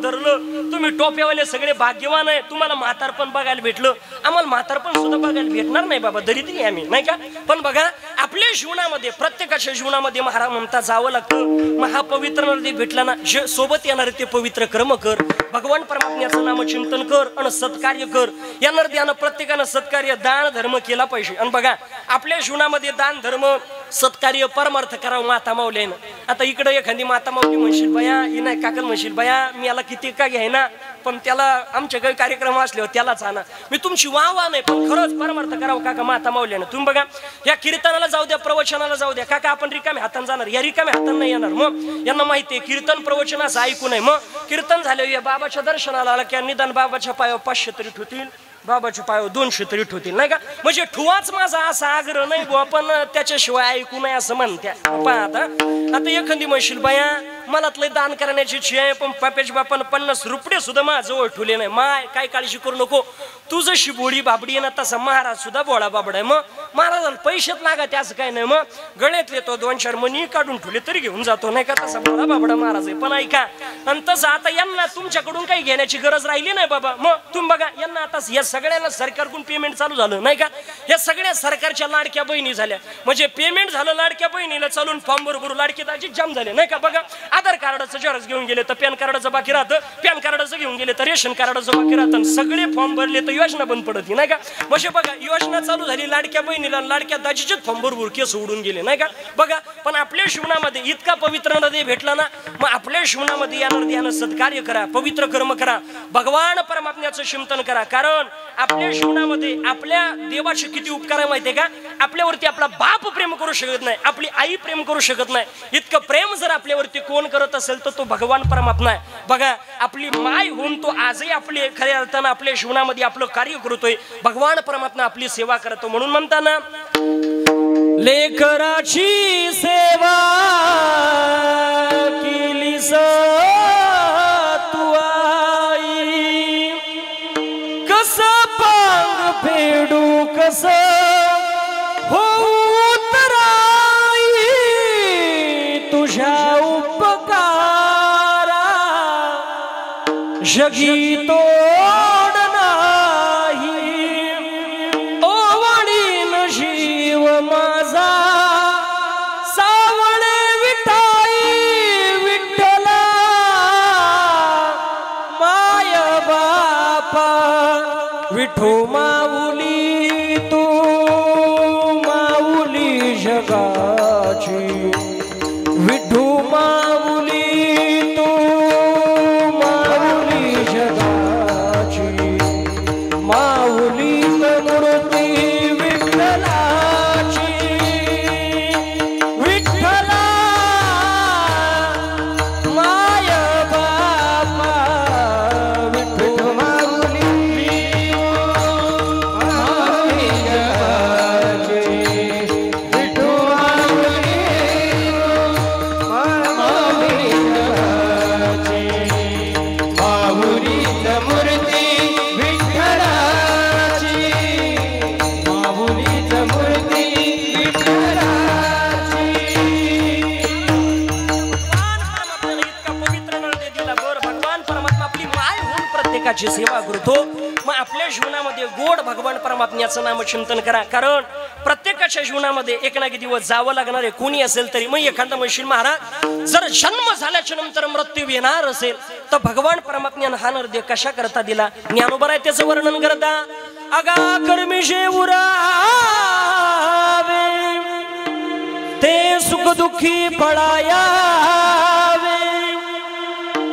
धरलं. तुम्ही टोप्यावाले सगळे भाग्यवान आहे, तुम्हाला म्हातारपण बघायला भेटलं. आम्हाला म्हातारपण सुद्धा बघायला भेटणार नाही बाबा, दरिद्री आम्ही, नाही का? पण बघा, आपल्या जीवनामध्ये प्रत्येकाच्या जीवनामध्ये महाराज म्हणता जावं लागतं. महापवित्र नरदे भेटला ना, जे सोबत येणार ते पवित्र कर्म कर, भगवान परमात्म्याचं नामचिंतन कर आणि सत्कार्य कर. या नरद्यानं प्रत्येकानं सत्कार्य दान धर्म केला पाहिजे. आणि बघा, आपल्या जीवनामध्ये दान धर्म सत्कार्य परमार्थ करावं माता माऊलीनं. आता इकडे एखादी माता माऊली म्हणशील बया, ही नाही काकल म्हणशील बया, मी याला किती का घ्यायना, पण त्याला आमच्याकडे कार्यक्रम असल्यावर त्यालाच आणा. मी तुमची वाह नाही, पण खरंच परमार्थ करावं काका माता माऊलीनं. तुम्ही बघा, या कीर्तनाला जाऊ द्या, प्रवचनाला जाऊ द्या, काका आपण रिकाम्या हाताने जाणार, या रिकाम्या हाताने नाही येणार. मग यांना माहिती आहे कीर्तन प्रवचनाचं ऐकू नये. मग कीर्तन झालं, या बाबाच्या दर्शनाला आला की निदान बाबाच्या पायावर 500 तरी ठेवतील, बाबाच्या पायावर 200 तरी ठेवतील, नाही का? म्हणजे ठुवाच माझा असा आग्रह नाही बुवा, पण त्याच्याशिवाय ऐकू नये असं म्हणत्या. आता एखादी म्हणशील बाया, मला लय दान करण्याची इच्छा आहे, पण पाप्याच्या बापानं 50 रुपये सुद्धा माझ्याजवळ ठेवले नाही. माय काय काळजी करू नको, तू जशी बोळी बाबडी आहे ना, तसा महाराज सुद्धा बोळा बाबड आहे. मग महाराजाला पैशात लागा त्याचं काय नाही. मग गळ्यातले तो 2-4 मणी काढून ठेवले तरी घेऊन जातो, नाही का? तसा बोळा बाबडा महाराज आहे. पण ऐका, आणि तसं आता यांना तुमच्याकडून काही घेण्याची गरज राहिली नाही बाबा. मग तुम्ही बघा, यांना आता या सगळ्यांना सरकारकडून पेमेंट चालू झालं, नाही का? या सगळ्या सरकारच्या लाडक्या बहिणी झाल्या, म्हणजे पेमेंट झालं लाडक्या बहिणीला चालून फॉर्म भरून लाडकी दाजी जाम झाले, नाही का? बघा, आधार कार्डाचं झेरॉक्स घेऊन गेले तर पॅन कार्डाचं बाकी राहतं, पॅन कार्डाचं घेऊन गेले तर रेशन कार्डाचं बाकी राहतं, सगळे फॉर्म भरले तर योजना बंद पडत, नाही का? म्हणजे बघा, योजना चालू झाली, लाडक्या बहिणीला लाडक्या दाजीचेच फॉर्म भरून केस उडून गेले, नाही का? बघा, पण आपल्या जीवनामध्ये इतका पवित्र नदी भेटला ना, मग आपल्या जीवनामध्ये या नदीनं सत्कार्य करा, पवित्र कर्म करा, भगवान परमात्म्याचं चिंतन करा. कारण आपल्या जीवनामध्ये आपल्या देवाचे किती उपकार आहे माहितीये का? आपल्यावरती आपला बाप प्रेम करू शकत नाही, आपली आई प्रेम करू शकत नाही. इतकं प्रेम जर आपल्यावरती कोण करत असेल तर तो भगवान परमात्मा आहे. बघा, आपली माय होऊन तो आजही आपले खऱ्या अर्थानं आपल्या जीवनामध्ये आपलं कार्य करतोय. भगवान परमात्मा आपली सेवा करतो. म्हणून म्हणताना लेकराची सेवा केलीस तू आई, कस पांग फेडू कस होऊ तराई, तुझ्या उपकारा जगी तोड नाही. ओवाळीन जीव माझा सावळे विठाई, विठ्ठला माय बापा विठो माऊली, तू माऊली जगाची, विठू माऊली, तू माऊली जगाची, माऊली मूर्ती विठ्ठलाची, विठ्ठला माय बापा विठू माऊली, प्रत्येकाची सेवा करतो. मग आपल्या जीवनामध्ये गोड भगवान परमात्म्याचं नामचिंतन करा, कारण प्रत्येकाच्या जीवनामध्ये एक ना एक दिवस जावं लागणार आहे. कोणी असेल तरी. मग एखादा म्हणशील महाराज जर जन्म झाल्याच्या नंतर मृत्यू येणार असेल तर भगवान परमात्म्यानं हा नरदेह कशा करता दिला? ज्ञानोबा आहे त्याचं वर्णन करता. अगा कर्मिशे उरावे ते सुख दुःखी पळायावे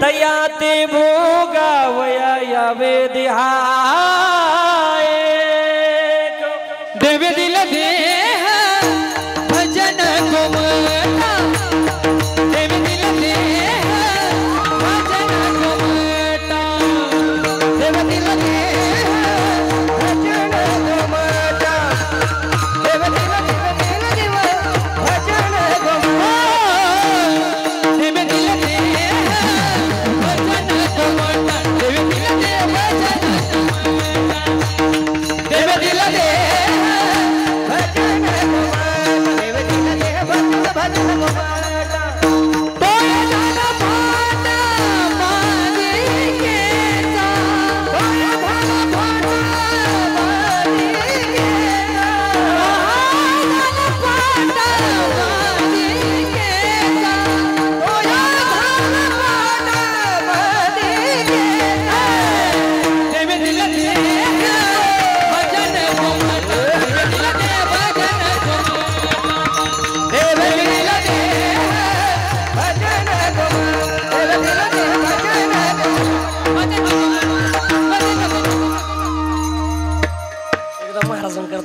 तया ते भोगावया यावे देहाय. देव दिल देह भजन गोमटा देव दिल देह भजन गोमटा देव दिल देह भजन गोमटा देव दिल देव भजन गोमटा देव दिल देह भजन गोमटा देव दिल देह भजन देव दिल देह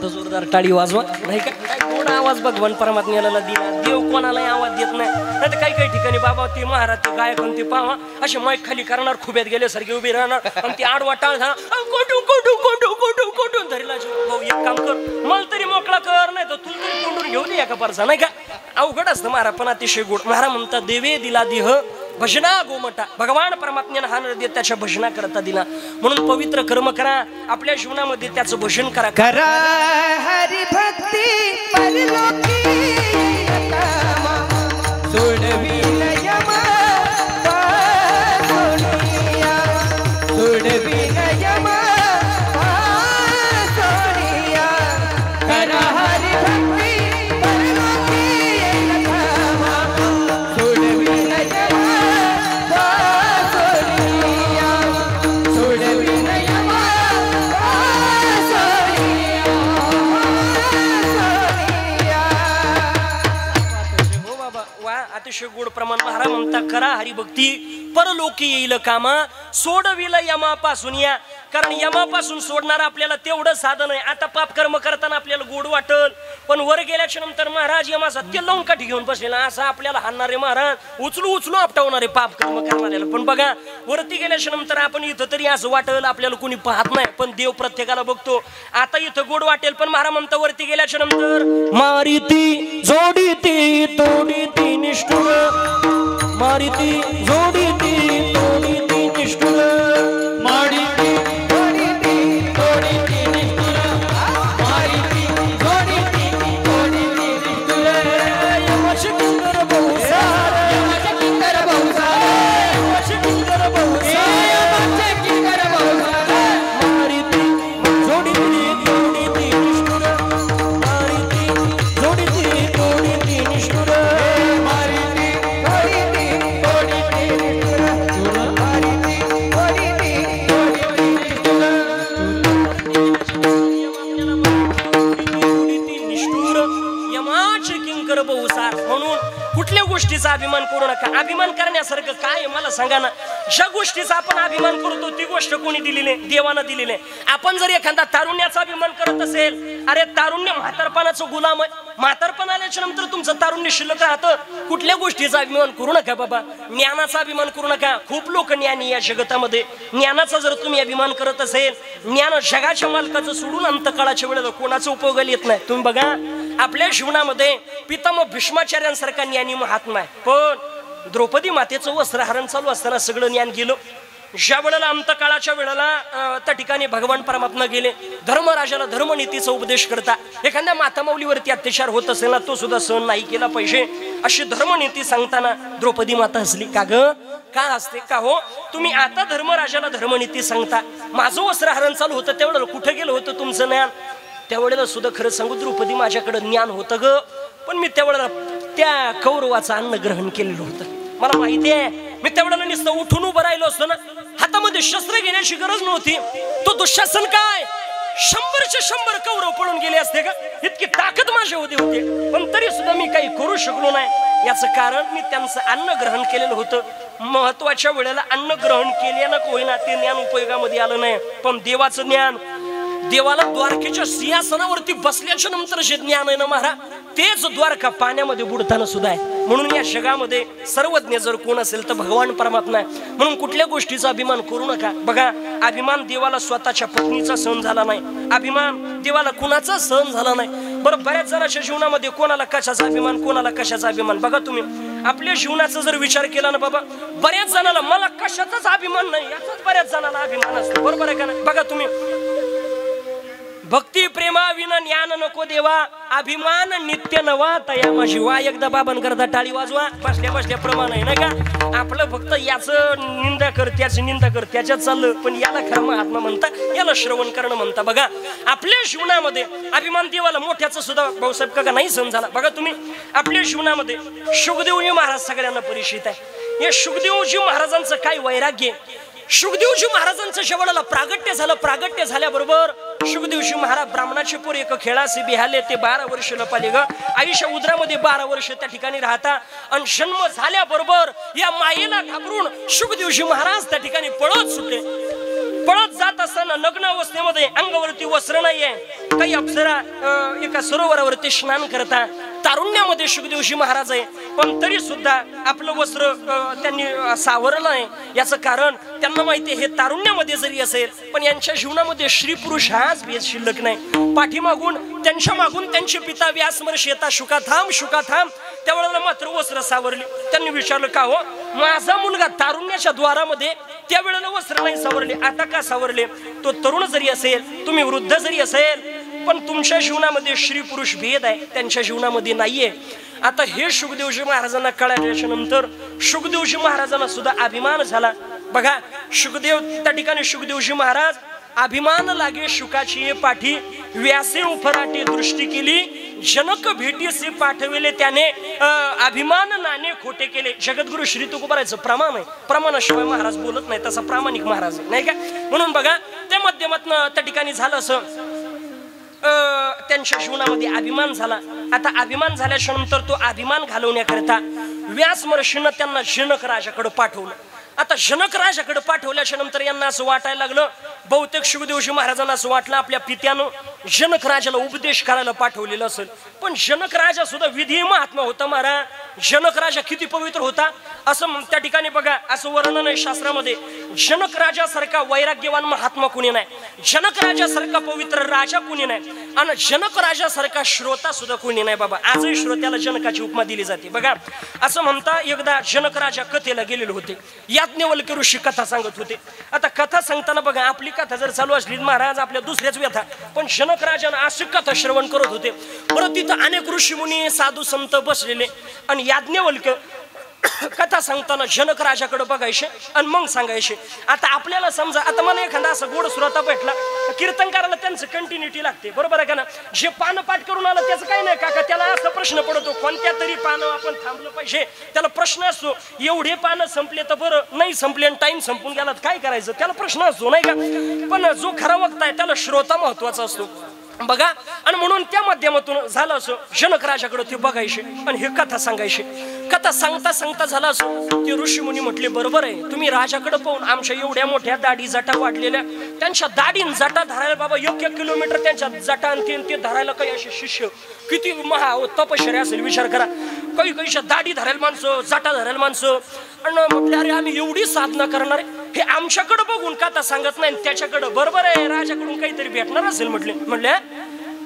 जोरदार टाळी वाजवा नाही का? काय गोड आवाज भगवान परमात्म्याला दिला. देव कोणालाही आवाज देत नाही. नाही तर काही काही ठिकाणी बाबा ते महाराज ते गायक ते पाहा असे माईक खाली करणार, खुब्यात गेल्यासारखे उभे राहणार आणि ती आडवा टाळ कोटू कोटू कोटू कोटू कोटून धरीला. भाऊ एक काम कर, मला तरी मोकळा कर, नाही तर तुला तरी कोंडून घेऊ दे एका परसा, नाही का? अवघड असतं महाराज पण अतिशय गोड. महाराज म्हणतात देवे दिला देह भजना गोमटा. भगवान परमात्म्यानं हा नरदेह त्याच्या भजना करता दिला. म्हणून पवित्र कर्म करा, आपल्या जीवनामध्ये त्याचं भजन करा. करा हरी भक्ती परलोकी सोडविल यमा सोनिया सोडविल यमा सोनिया. करा हरी भक्ती परलोकी सोडविल यमा सोनिया सोडविल यमा अतिशय गोड प्रमाण. महाराज म्हणता करा हरिभक्ती परलोकी येईल कामा सोडविल यमापासून या. कारण यमापासून सोडणार आपल्याला तेवढं साधन आहे. आता पाप कर्म करताना आपल्याला गोड वाटल, पण वर गेल्याच्या नंतर महाराज यमाचा ते लावून काठी घेऊन बसलेला असं आपल्याला हाणणारे महाराज उचलू उचलू आपटवणारे पाप कर्म करणाऱ्याला. पण बघा वरती गेल्याच्या नंतर आपण इथं तरी असं वाटल आपल्याला कोणी पाहत नाही, पण देव प्रत्येकाला बघतो. आता इथं गोड वाटेल, पण महाराज म्हणता वरती गेल्याच्या नंतर मारिती जोडीती तोडीती निष्ठुर मारिती जोडीती तोडीती निष्ठुर मारिती जोडीती तोडीती निष्ठुर मारिती जोडीती तोडीती निष्ठुर. यमच किंकर बहुसार यमच किंकर बहुसार यमच किंकर बहुसार यमच किंकर बहुसार मारिती जोडीती तोडीती निष्ठुर मारिती जोडीती तोडीती निष्ठुर मारिती जोडीती तोडीती निष्ठुर मारिती जोडीती तोडीती निष्ठुर. यमाचे किंकर बहुसार. म्हणून कुठल्या गोष्टीचा अभिमान करू नका. अभिमान करण्यासारखं काय आहे मला सांगा ना? ज्या गोष्टीचा आपण अभिमान करतो ती गोष्ट कोणी दिलेली नाही? देवानं दिलेली आहे. आपण जर एखादा तारुण्याचा अभिमान करत असेल, अरे तारुण्य म्हातारपणाचं गुलाम आहे. म्हातारपण आल्याच्या नंतर तुमचं तारुण्य शिल्लक राहतं. कुठल्या गोष्टीचा अभिमान करू नका बाबा. ज्ञानाचा अभिमान करू नका. खूप लोक ज्ञानी या जगतामध्ये. ज्ञानाचा जर तुम्ही अभिमान करत असेल, ज्ञान जगाच्या मालकाचं सोडून अंतकाळाच्या वेळेला कोणाचं उपयोगाला येत नाही. तुम्ही बघा आपल्या जीवनामध्ये पितामह भीष्माचार्यांसारखा ज्ञानी महात्मा आहे, पण द्रौपदी मातेचं वस्त्रहरण चालू असताना सगळं ज्ञान गेलं. ज्या वेळेला अंतकाळाच्या वेळेला त्या ठिकाणी भगवान परमात्मा गेले, धर्मराजाला धर्मनीतीचा उपदेश करता. एखाद्या मातामाऊलीवरती अत्याचार होत असेल ना, तो सुद्धा सहन नाही केला पाहिजे. अशी धर्मनीती सांगताना द्रौपदी माता हसली. का ग का हसते का हो? तुम्ही आता धर्मराजाला धर्मनीती सांगता. माझं वस्त्रहरण चालू होतं त्यावेळेला कुठं गेलं होतं तुमचं ज्ञान? त्यावेळेला सुद्धा खरं सांगू द्रौपदी माझ्याकडे ज्ञान होतं ग, पण मी त्यावेळेला त्या कौरवाचं अन्न ग्रहण केलेलं होतं. मला माहिती आहे मी त्यावेळेला नुसतं उठून उभं राहिलो असतो ना, हातामध्ये शस्त्र घेण्याची गरज नव्हती. तो दुःशासन काय 100चे 100 कौरव पळून गेले असते का? इतकी ताकद माझ्यामध्ये होते, पण तरी सुद्धा मी काही करू शकलो नाही. याचं कारण मी त्यांचं अन्न ग्रहण केलेलं होतं. महत्वाच्या वेळेला अन्न ग्रहण केल्यानं होईना ते ज्ञान उपयोगामध्ये आलं नाही, पण देवाचं ज्ञान, देवाला द्वारकेच्या सिंहासनावरती बसल्याच्या नंतर जे ज्ञान आहे ना महाराज, तेच द्वारका पाण्यामध्ये बुडताना सुद्धा आहे. म्हणून या जगामध्ये सर्वज्ञ जर कोण असेल तर भगवान परमात्मा आहे. म्हणून कुठल्या गोष्टीचा अभिमान करू नका. बघा, अभिमान देवाला स्वतःच्या पत्नीचा सहन झाला नाही, अभिमान देवाला कुणाचा सहन झाला नाही. बरं, बऱ्याच जणांच्या जीवनामध्ये कोणाला कशाचा अभिमान, कोणाला कशाचा अभिमान. बघा तुम्ही आपल्या जीवनाचा जर विचार केला ना बाबा, बऱ्याच जणाला मला कशाचाच अभिमान नाही, याचाच बऱ्याच जणाला अभिमान असतो. बरोबर आहे का नाही? बघा तुम्ही, भक्ती प्रेमा विना ज्ञान नको देवा, अभिमान नित्य नवा तया माझी वा. एकदा बाबांकरता टाळी वाजवा. बसल्या बसल्या प्रमाण आहे नाही का? आपलं फक्त याचं निंदा कर, त्याची निंदा कर, त्याच्यात चाललं, पण याला खरं महात्मा म्हणता, याला श्रवण करणं म्हणता. बघा आपल्या जीवनामध्ये अभिमान देवाला मोठ्याचं सुद्धा भाऊसाहेब काका नाही सहन झाला. बघा तुम्ही आपल्या जीवनामध्ये शुकदेवजी महाराज सगळ्यांना परिचित आहे. या शुकदेवजी महाराजांचं काय वैराग्य. शुकदेवजी महाराजांचं जेवढाला प्रागट्य झालं, प्रागट्य झाल्याबरोबर शुकदेवजी महाराज ब्राह्मणाचे पोर एक खेळासे बिहाले. ते 12 वर्ष लपाले ग. आईच्या उदरामध्ये 12 वर्ष त्या ठिकाणी राहता, आणि जन्म झाल्याबरोबर या मायेला घाबरून शुकदेवजी महाराज त्या ठिकाणी पळत सुटले. पळत जात असताना लग्न अवस्थेमध्ये अंगावरती वस्त्र नाहीये, काही अप्सरा एका सरोवरावरती स्नान करता. तारुण्यामध्ये शुकदेवजी महाराज आहे, पण तरी सुद्धा आपलं वस्त्र त्यांनी सावरलं नाही. याचं कारण त्यांना माहिती आहे, हे तारुण्यामध्ये जरी असेल पण यांच्या जीवनामध्ये स्त्री पुरुष हाच भेद शिल्लक नाही. पाठीमागून त्यांच्या मागून त्यांचे पिता व्यासमहर्षी येतात, शुका थांब शुका थांब. त्यावेळेला मात्र वस्त्र सावरले. त्यांनी विचारलं का हो, माझा मुलगा तारुण्याच्या द्वारामध्ये त्यावेळेला वस्त्र नाही सावरले, आता का सावरले? तो तरुण जरी असेल, तुम्ही वृद्ध जरी असेल, पण तुमच्या जीवनामध्ये स्त्री पुरुष भेद आहे, त्यांच्या जीवनामध्ये नाहीये. आता हे शुकदेवजी महाराजांना कळाल्याच्या नंतर शुकदेवजी महाराजांना सुद्धा अभिमान झाला. बघा शुकदेव त्या ठिकाणी शुकदेवजी महाराज, अभिमान लागे शुकाची पाठी, व्यासे उफराटी दृष्टी केली, जनक भेटीसे पाठविले त्याने, अभिमान नाणे खोटे केले. जगद्गुरु श्री तुकोबारायचं प्रमाण आहे, प्रमाणाशिवाय महाराज बोलत नाही, तसा प्रामाणिक महाराज आहे नाही का? म्हणून बघा त्या माध्यमातून त्या ठिकाणी झालं असं, त्यांच्या जीवनामध्ये अभिमान झाला. आता अभिमान झाल्याच्या नंतर तो अभिमान घालवण्याकरता व्यास महर्षींना त्यांना जनक राजाकडे पाठवलं. आता जनक राजाकडे पाठवल्याच्या नंतर यांना असं वाटायला लागलं, बहुतेक शुकदेवजी महाराजांना असं वाटलं आपल्या पित्यानं जनक राजाला उपदेश करायला पाठवलेलं असेल. पण जनक राजा सुद्धा विधी महात्मा होता महाराज. जनक राजा किती पवित्र होता असं त्या ठिकाणी बघा, असं वर्णन आहे शास्त्रामध्ये. जनक राजासारखा वैराग्यवान महात्मा कुणी नाही, जनक राजासारखा पवित्र राजा कुणी नाही, आणि जनक राजासारखा श्रोता सुद्धा कुणी नाही बाबा. आजही श्रोत्याला जनकाची उपमा दिली जाते. बघा असं म्हणता, एकदा जनक राजा कथेला गेलेले होते. याज्ञवल्क्य ऋषी कथा सांगत होते. आता कथा सांगताना बघा, आपली कथा जर चालू असली महाराज आपल्या दुसऱ्याच व्यथा, पण जनक राजानं अशी कथा श्रवण करत होते. परत तिथं अनेक ऋषी मुनी साधू संत बसलेले, आणि याज्ञवल्क्य कथा सांगताना जनक राजाकडे बघायचे आणि मग सांगायचे. आता आपल्याला समजा, आता मला एखादा असा गोड श्रोता भेटला, कीर्तनकाराला त्यांचं कंटिन्युटी लागते, बरोबर आहे का ना? जे पानं पाठ करून आलं त्याचं काही नाही काका, त्याला असा प्रश्न पडतो कोणत्या तरी पानं आपण थांबलं पाहिजे. त्याला प्रश्न असतो, एवढे पानं संपले तर बरं, नाही संपले आणि टाइम संपून गेला काय करायचं, त्याला प्रश्न असतो नाही का? पण जो खरा वक्ता आहे त्याला श्रोता महत्वाचा असतो बघा. आणि म्हणून त्या माध्यमातून झालं असं, जनक राजाकडे ते बघायचे आणि हे कथा सांगायचे. कथा सांगता सांगता झालं असं, ते ऋषी मुनी म्हटले बरोबर आहे, तुम्ही राजाकडे पाहून आमच्या एवढ्या मोठ्या दाढी जटा वाढलेल्या, त्यांच्या दाढीन जटा धरायला बाबा 1-1 किलोमीटर त्यांच्या जटा आणि ते धरायला काही असे शिष्य किती महा तपश्चर्या असेल विचार करा. काही काहीच्या दाढी धरायला माणसं, जटा धरायला माणसं. आणि म्हटले अरे आम्ही एवढी साधना करणार, हे आमच्याकडे बघून कथा सांगत नाही, त्याच्याकडे बरोबर आहे राजाकडून काहीतरी भेटणार असेल म्हटले. म्हटले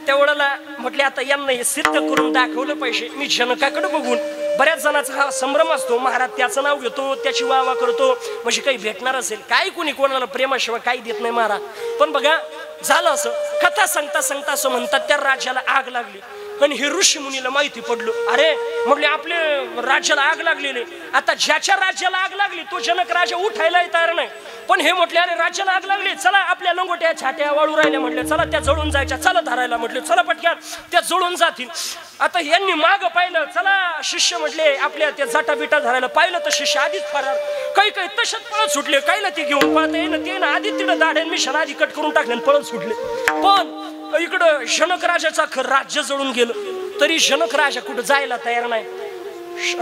तेवढ्याला म्हटले आता यांना हे सिद्ध करून दाखवलं पाहिजे. मी जनकाकडे बघून, बऱ्याच जणांचा हा संभ्रम असतो, महाराज त्याचं नाव घेतो, त्याची वाह करतो, म्हणजे काही भेटणार असेल. काय कुणी कोणाला प्रेमाशिवाय काही देत नाही महाराज. पण बघा झालं असं, कथा सांगता सांगता असं म्हणतात त्या राजाला आग लागली. आणि हे ऋषी मुनीला माहिती पडलं. अरे म्हटले आपले राज्याला आग लागलेली. आता ज्याच्या राज्याला आग लागली तो जनक राजा उठायला तयार नाही. पण हे म्हटले अरे राज्याला आग लागली, चला आपल्या लंगोट्या छाट्या वाळू राहिल्या म्हटले, चला त्या जळून जायच्या, चला धरायला म्हटले, चला पटक्यात त्या जळून जातील. आता यांनी माग पाहिलं, चला शिष्य म्हटले आपल्या त्या जाटा बिटा धरायला. पाहिलं तर शिष्य आधीच फरार. काही काही तशाच पळत सुटले. काहीला ते घेऊन पळता येईन ते ना आधी तिथं दाढ्यान मिशन आधी कट करून टाकले पळत सुटले. पण इकडं जनक राजाचा राज्य जळून गेलं. तरी जनक राजा कुठं जायला तयार नाही.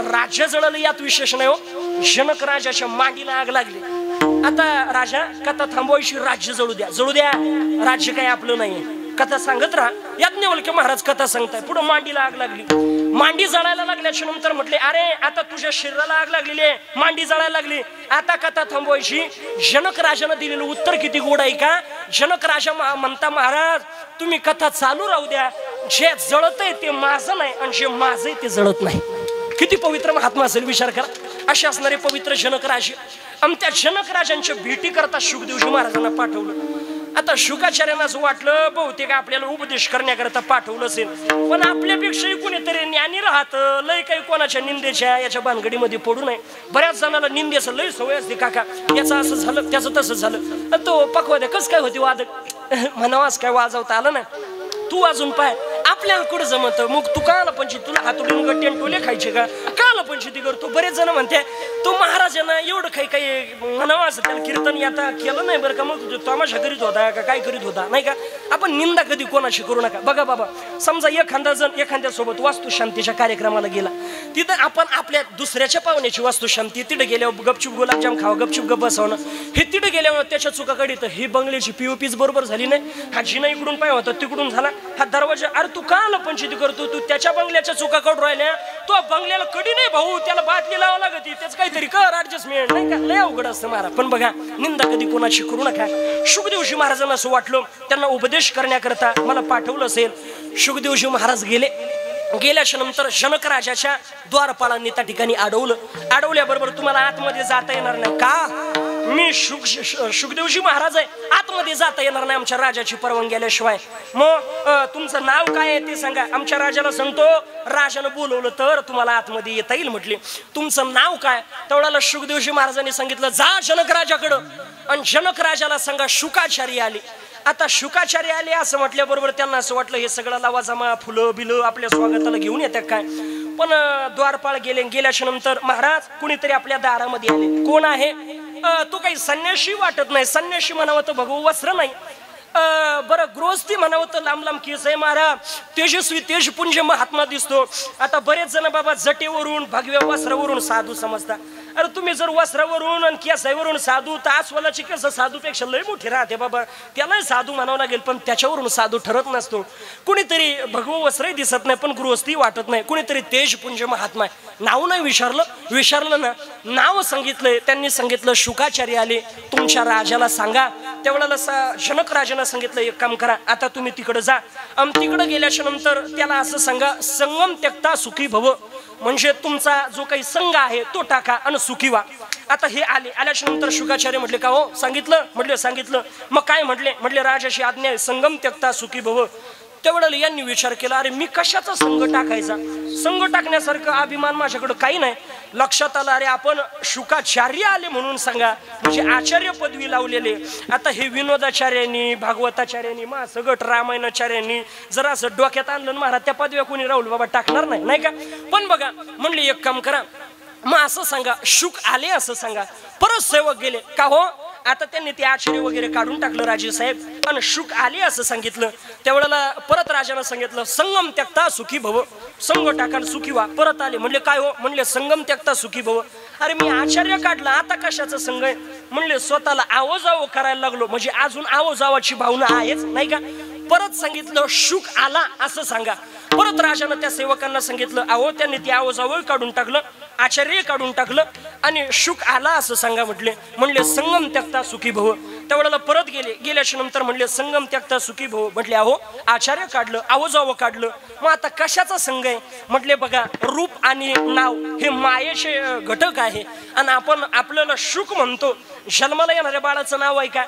राज्य जळलं यात विशेष नाही हो, जनक राजाच्या मांडीला आग लागली. आता राजा कथा थांबवायची, राज्य जळू द्या, जळू द्या, राज्य काय आपलं नाहीये, कथा सांगत राहा. याज्ञवल्क्य महाराज कथा सांगताय. पुढे मांडीला आग लागली. मांडी जळायला लागल्याच्या नंतर म्हटले अरे आता तुझ्या शरीराला आग लागलेली आहे, मांडी जळायला लागली, आता कथा थांबवायची. जनक राजानं दिलेलं उत्तर किती गोड आहे का. जनक राजा म्हणता महाराज तुम्ही कथा चालू राहू द्या, जे जळत आहे ते माझं नाही आणि जे माझं आहे ते जळत नाही. किती पवित्र महात्मा असेल विचार करा. असे असणारे पवित्र जनक राजे. आणि त्या जनक राजांच्या भेटी करता शुकदेवजी महाराजांना पाठवलं. आता शुकाचार्यांना असं वाटलं बहुतेक आपल्याला उपदेश करण्याकरता पाठवलं असेल, पण आपल्यापेक्षाही कुणीतरी ज्ञानी राहतं. लय काही कोणाच्या निंदेच्या याच्या भानगडीमध्ये पडू नये. बऱ्याच जणांना निंदेचं लय सवय असते. काका याचं असं झालं त्याचं तसं झालं, तो पकवाद्या कस काय होती वादक म्हणावास काय वाजवता आलं ना, तू वाजून पाय. आपल्याला कुठं जमत मग तू काला पंचित, तुला हातोडून गट्ट्यान टोले खायचे का, काला पंचिती करतो. बरेच जण म्हणते तो महाराजांना एवढं काही म्हणावं असं त्याला कीर्तन आता केलं नाही बरं का, मग तमाशा करीत होता का काय करीत होता नाही का. आपण निंदा कधी कोणाशी करू नका. बघा बाबा समजा एखादा जण एखाद्यासोबत वास्तुशांतीच्या कार्यक्रमाला गेला, तिथं आपण आपल्या दुसऱ्याच्या पाहुण्याची वास्तुशांती, तिथे गेल्यावर गपचूप गुलाबजाम खावं, गपचूप गप बसवणं, हे तिथे गेल्यावर त्याच्या चुका काढीत. ही बंगल्याची पीओपीच बरोबर झाली नाही, हा जिना इकडून पाय होता तिकडून झाला, हा दरवाजा, अरे तू का पंचिती करतो, तू त्याच्या बंगल्याच्या चुका काढून राहिल्या, तो बंगल्याला कडी नाही भाऊ, त्याला बाटली लावा लागत, त्याच काहीतरी कर ऍडजस्टमेंट नाही का, लय अवघड असतं महाराज. पण बघा निंदा कधी कोणाची करू नका. शुकदेवजी महाराजांना असं वाटलं त्यांना उपदेश करण्याकरता मला पाठवलं असेल. शुकदेवजी महाराज गेल्याच्या नंतर जनक राजाच्या द्वारपालांनी त्या ठिकाणी अडवलं. अडवल्याबरोबर तुम्हाला आतमध्ये जाता येणार नाही का, मी शुकदेवजी महाराज आहे, आतमध्ये जाता येणार नाही आमच्या राजाची परवानगी आल्याशिवाय. मग तुमचं नाव काय आहे ते सांगा. आमच्या राजाला सांगतो, राजानं बोलवलं तर तुम्हाला आतमध्ये येता येईल म्हटले. तुमचं नाव काय. तेवढ्याला शुकदेवजी महाराजांनी सांगितलं जा जनक राजाकडं, आणि जनक राजाला सांगा शुकाचार्य आले. आता शुकाचार्य आले असं म्हटल्याबरोबर त्यांना असं वाटलं हे सगळं लावाजमा फुलं बिलं आपल्या स्वागताला घेऊन येतात काय. पण द्वारपाळ गेल्याच्या नंतर महाराज कुणीतरी आपल्या दारामध्ये आले. कोण आहे. तो काही संन्याशी वाटत नाही. संन्याशी म्हणावं तर भगवू वस्त्र नाही, बरं गृहस्थी म्हणावं तर लांब लांब केस आहे महाराज, तेजस्वी तेजपुंज महात्मा दिसतो. आता बरेच जण बाबा जटेवरून भगव्या वस्त्रावरून साधू समजतात. अरे तुम्ही जर वस्त्रावरून आणि केसावरून साधू, तर आस्वलाची केस साधूपेक्षा लय मोठी राहते बाबा, त्याला साधू म्हणावं लागेल, पण त्याच्यावरून साधू ठरत नसतो. कुणीतरी भगवं वस्त्रही दिसत नाही पण गृहस्थी वाटत नाही, कुणीतरी तेजपुंज महात्मा आहे. नाव नाही विचारलं ना, नाव सांगितलंय. त्यांनी सांगितलं शुकाचार्य आले, तुमच्या राजाला सांगा. तेवढ्याला जनक राजाला सांगितलं एक काम करा, आता तुम्ही तिकडे जा. तिकडे गेल्याच्या नंतर त्याला असं सांगा संगम त्यक्ता सुखी भव, म्हणजे तुमचा जो काही संघ आहे तो टाका आणि सुखी व्हा. आता हे आल्याच्या नंतर शुकाचार्य म्हटले का हो सांगितलं. म्हटले सांगितलं. मग काय म्हटले राजाची आज्ञा आहे संगम त्यक्ता सुखी भव. तेवढं यांनी विचार केला, अरे मी कशाचा संघ टाकायचा, संघ टाकण्यासारखं अभिमान माझ्याकडे काही नाही. लक्षात आलं अरे आपण शुकाचार्य आले म्हणून सांगा, म्हणजे आचार्य पदवी लावलेले. आता हे विनोदाचार्यांनी भागवताचार्यांनी सगट रामायणाचार्यांनी जरा असं डोक्यात आणलं महाराज, त्या पदव्या कोणी राहुल बाबा टाकणार नाही का. पण बघा म्हणले एक काम करा, मग असं सांगा शुक आले असं सांगा. परत सेवक गेले का हो. आता त्यांनी ते आचार्य वगैरे काढून टाकलं राजे साहेब, आणि शुक आले असं सांगितलं. त्यावेळेला परत राजानं सांगितलं संगम त्यक्ता सुखी भव, संग टाका सुखी व्हा. परत आले म्हणले काय हो. म्हणले संगम त्यक्ता सुखी भव. अरे मी आचार्य काढला, आता कशाचं संघ आहे. म्हणले स्वतःला आवाजावं करायला लागलो, म्हणजे अजून आवाजावाची भावना आहेच नाही का. परत सांगितलं शुक आला असं सांगा. परत राजानं त्या सेवकांना सांगितलं, अहो त्यांनी ते आवाजावं काढून टाकलं, आचार्य काढून टाकलं, आणि शुक आला असं सांगा म्हटले. म्हणले संगम त्यक्ता सुखी भव. त्यावेळेला परत गेल्याच्या नंतर म्हणले संगम त्यागता सुखी भो. म्हटले अहो आचार्य काढलं, अहो जावं काढलं, मग आता कशाचा संघ आहे? म्हटले बघा रूप आणि नाव हे मायेचे घटक आहे आणि आपण आपल्याला शुक म्हणतो. जन्माला येणाऱ्या बाळाचं नाव आहे का?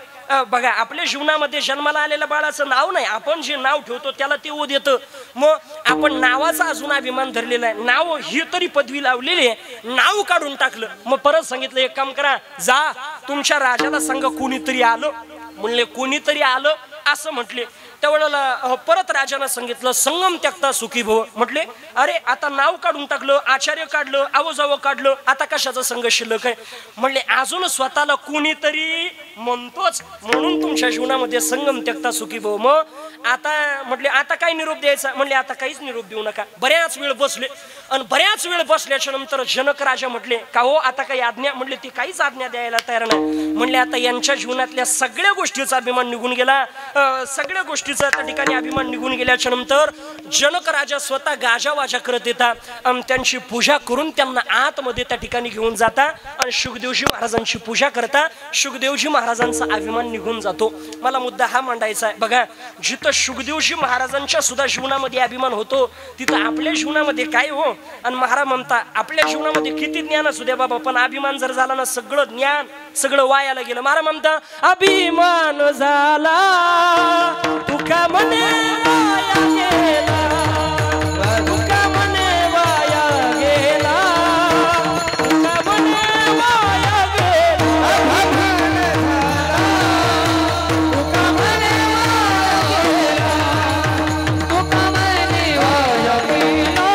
बघा आपल्या जीवनामध्ये जन्माला आलेल्या बाळाचं नाव नाही, आपण जे नाव ठेवतो त्याला ते ओढ येतं. मग आपण नावाचा अजून अभिमान धरलेला आहे, नाव ही तरी पदवी लावलेली आहे, नाव काढून टाकलं. मग परत सांगितलं एक काम करा, जा तुमच्या राजाला सांगा कोणीतरी आलं. म्हणले कोणीतरी आलं असं म्हटले. त्यावेळेला परत राजानं सांगितलं संगम त्यागता सुखी भव. म्हटले अरे आता नाव काढून टाकलं, आचार्य काढलं, आवजावं काढलं, आता कशाचा संघ शिल्लक आहे? म्हणले अजून स्वतःला कोणीतरी म्हणतोच म्हणून तुमच्या जीवनामध्ये संगम त्यागता सुखी भव. मग आता म्हटले आता काय निरोप द्यायचा? म्हणले आता काहीच निरोप देऊ नका. बऱ्याच वेळ बसले आणि बऱ्याच वेळ बसल्याच्या नंतर जनक राजा म्हटले का हो आता काही आज्ञा? म्हणले ती काहीच आज्ञा द्यायला तयार नाही. म्हणले आता यांच्या जीवनातल्या सगळ्या गोष्टीचा अभिमान निघून गेला, सगळ्या गोष्टीचा त्या ठिकाणी अभिमान निघून गेल्याच्या नंतर जनक राजा स्वतः गाजावाजा करत येतात आणि त्यांची पूजा करून त्यांना आतमध्ये त्या ठिकाणी घेऊन जाता आणि शुकदेवजी महाराजांची पूजा करता. शुकदेवजी महाराजांचा अभिमान निघून जातो. मला मुद्दा हा मांडायचा आहे. बघा जिथं शुकदेवजी महाराजांच्या सुद्धा जीवनामध्ये अभिमान होतो तिथं आपल्या जीवनामध्ये काय हो? आणि महाराज म्हणता आपल्या जीवनामध्ये किती ज्ञान असू द्या बाबा, पण अभिमान जर झाला ना सगळं ज्ञान सगळं वायाला गेलं. महाराज म्हणता अभिमान झाला तुका म्हणे वाया गेला, तुका म्हणे वाया गेला, तुका म्हणे वाया गेला. अभिमान झाला तुका म्हणे वाया गेला, तुका म्हणे वाया गेला,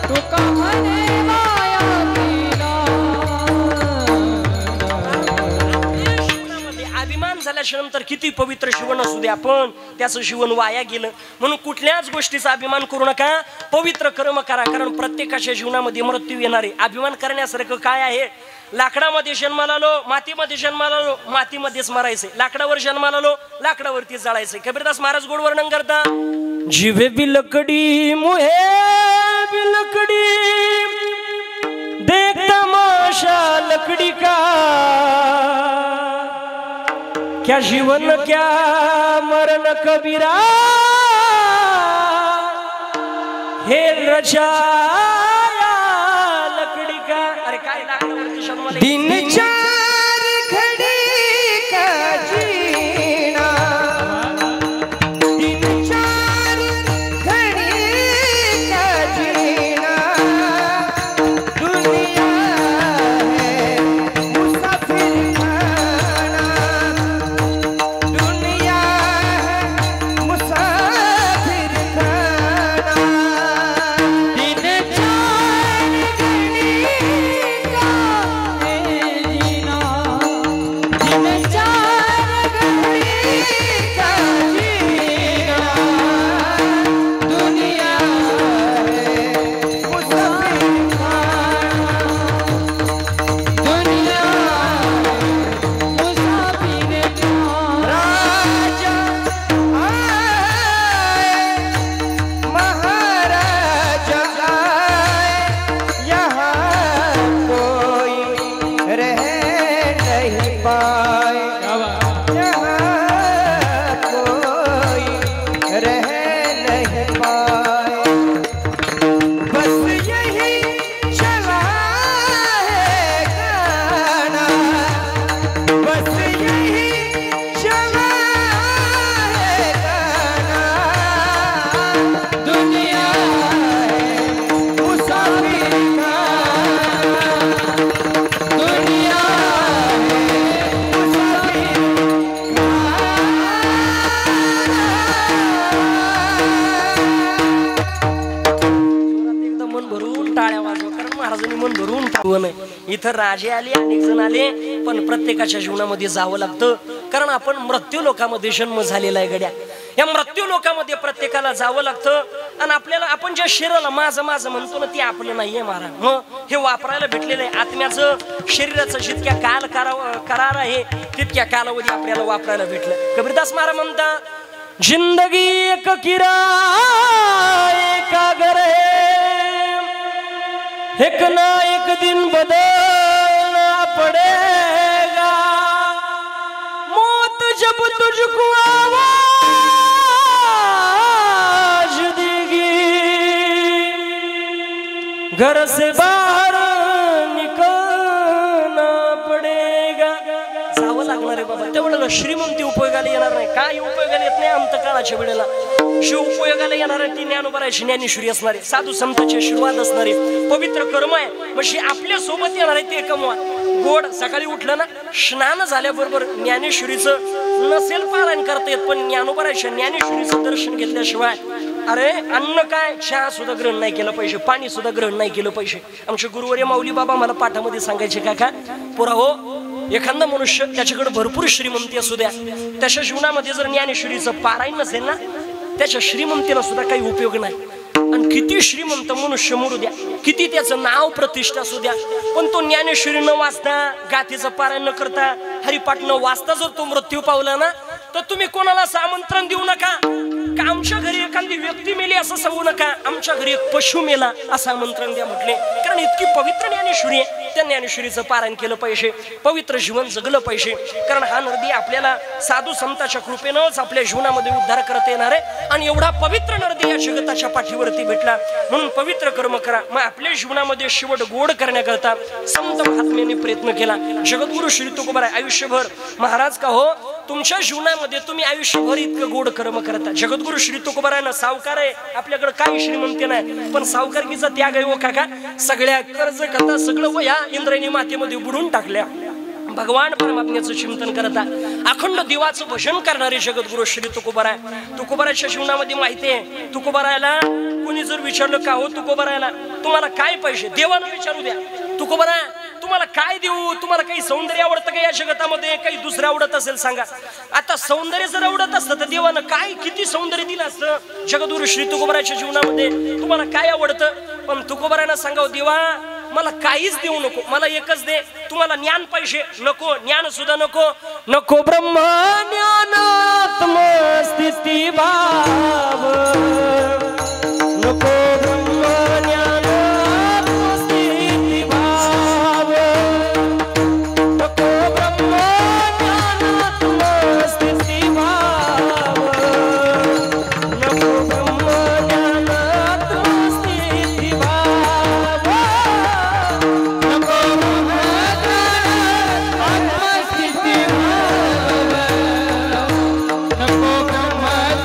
तुका म्हणे वाया गेला. अभिमान झाल्याच्या नंतर किती पवित्र जीवन असू दे आपण त्याचं जीवन वाया गेलं. म्हणून कुठल्याच गोष्टीचा अभिमान करू नका, पवित्र कर्म करा, कारण प्रत्येकाच्या जीवनामध्ये मृत्यू येणार आहे. अभिमान करण्यासारखं काय आहे? लाकडामध्ये जन्माला आलो, मातीमध्ये जन्माला आलो, मातीमध्येच मरायचे. लाकडावर जन्माला आलो, लाकडावरती जाळायचे. कबीरदास महाराज गोड वर्णन करता जीवे बिलकडी मुहे बिलकडी देख तमाशा लकड़ी का, क्या जीवन क्या मरण कबीरा हे रचाया लकड़ी का. अरे काय लाकडावरती जन्माला दिन चार घड़ी का जीना, दिन चार घड़ी का जीना, दुनिया है मुसाफिर खाना, दुनिया है मुसाफिर खाना. दिन चार घड़ी का है जीना, दिन चार घड़ी का जीना, दुनिया है मुसाफिर खाना, दुनिया है मुसाफिर खाना. राजा आए महाराजा आए, यहाँ कोई रह नहीं पाए, यहाँ कोई रह नहीं पाए. बस यही चला है गाना, बस यही चला है गाना. दुनिया है मुसाफिर खाना, दुनिया है मुसाफिर एकदम मन भरून टाळ्या वाजवा, कारण महाराजांनी मन भरून टाळलं नाही. इथं राजे आले, अनेक जण आले, पण प्रत्येकाच्या जीवनामध्ये जावं लागतं, कारण आपण मृत्यू लोकामध्ये जन्म झालेला आहे गड्या. या मृत्यू लोकामध्ये प्रत्येकाला जावं लागतं आणि आपल्याला आपण ज्या शरीराला माझं माझं म्हणतो ना ते आपलं नाहीये महाराज. मग हे वापरायला भेटलेलं आहे. आत्म्याचं शरीराचं जितक्या काल करार आहे तितक्या कालावधी आपल्याला वापरायला भेटलं. कबीरदास महाराज म्हणता जिंदगी एक किराए का घर है, एक ना एक दिन बदलना पड़ेगा. घर से बाहर निकलना पडेगा. जावं लागणार आहे बाबा. तेवढं श्रीमंती उपयोगाला येणार नाही. काय उपयोगाला येत नाही अंतकाळाच्या वेळेला. शिव उपयोगाला येणार आहे ती ज्ञानोबराची ज्ञानेश्वरी असणारे, साधू संतांचे आशीर्वाद असणारे, पवित्र कर्म आहे म्हणजे आपल्या सोबत येणार आहे ते कमवा. गोड सकाळी उठलं ना स्नान झाल्याबरोबर ज्ञानेश्वरीचं नसेल पारायण करता येत पण ज्ञानोबराच्या ज्ञानेश्वरीचं दर्शन घेतल्याशिवाय अरे अन्न काय चहा सुद्धा ग्रहण नाही केलं पाहिजे, पाणी सुद्धा ग्रहण नाही केलं पाहिजे. आमचे गुरुवर्य माऊली बाबा मला पाठामध्ये सांगायचे काका पुरा हो एखादा मनुष्य त्याच्याकडे भरपूर श्रीमंती असू द्या त्याच्या जीवनामध्ये जर ज्ञानेश्वरीचं पारायण नसेल ना त्याच्या श्रीमंतीला सुद्धा काही उपयोग नाही. आणि किती श्रीमंत मनुष्य मरू द्या, किती त्याचं नाव प्रतिष्ठा असू द्या पण तो ज्ञानेश्वरी न वाचता गाथेचं पारायण न करता हरिपाठ न वाचता जर तो मृत्यू पावला ना तर तुम्ही कोणाला आमंत्रण देऊ नका का आमच्या घरी एखादी व्यक्ती मेली असं सांगू नका, आमच्या घरी एक पशु मेला असं आमंत्रण द्या म्हटले. कारण इतकी पवित्र ज्ञानेश्वरी आहे. त्या ज्ञानेश्वरीचं पारायण केलं पाहिजे, पवित्र जीवन जगलं पाहिजे. कारण हा नरदी आपल्याला साधू संतांच्या कृपेनंच आपल्या जीवनामध्ये उद्धार करता येणार आहे. आणि एवढा पवित्र नरदी या जगताच्या पाठीवरती भेटला म्हणून पवित्र कर्म करा. मग आपल्या जीवनामध्ये शेवट गोड करण्याकरता संत महात्म्यांनी प्रयत्न केला. जगद्गुरु श्री तुकोबाराय आयुष्यभर महाराज का हो तुमच्या जीवनामध्ये तुम्ही आयुष्यभर इतकं गोड कर्म करता. जगद्गुरु श्री तुकोबारायनं सावकार आहे आपल्याकडे काही श्रीमंती नाही पण सावकारकीचा त्याग आहे हो काका. सगळ्या कर्ज करता सगळं व या इंद्रायणी मातेमध्ये बुडून टाकल्या. भगवान परमात्म्याचं चिंतन करता अखंड देवाचं भजन करणारे जगद्गुरु श्री तुकोबाराय. तुकोबारायच्या जीवनामध्ये माहिती आहे तुकोबारायला कोणी जर विचारलं का हो तुकोबारायला तुम्हाला काय पाहिजे देवानं विचारू द्या तुकोबाराय तुम्हाला काय देऊ, तुम्हाला काही सौंदर्य आवडतं का या जगतामध्ये, काही दुसरं आवडत असेल सांगा. आता सौंदर्य जर आवडत असतं तर देवानं काय किती सौंदर्य दिलं असतं. जगद्गुरु श्री तुकोबारायच्या जीवनामध्ये तुम्हाला काय आवडतं पण तुकोबारायनं सांगावं देवा मला काहीच देऊ नको, मला एकच दे, तुम्हाला ज्ञान पाहिजे नको ज्ञान सुद्धा नको, नको ब्रह्म ज्ञानात्म स्थिती भाव, नको ब्रह्म ज्ञानात्म स्थिती भाव, नको ब्रह्म ज्ञानात्म स्थिती भाव, नको ब्रह्म ज्ञानात्म स्थिती भाव, नको ब्रह्म ज्ञानात्म स्थिती भाव, नको ब्रह्म ज्ञानात्म स्थिती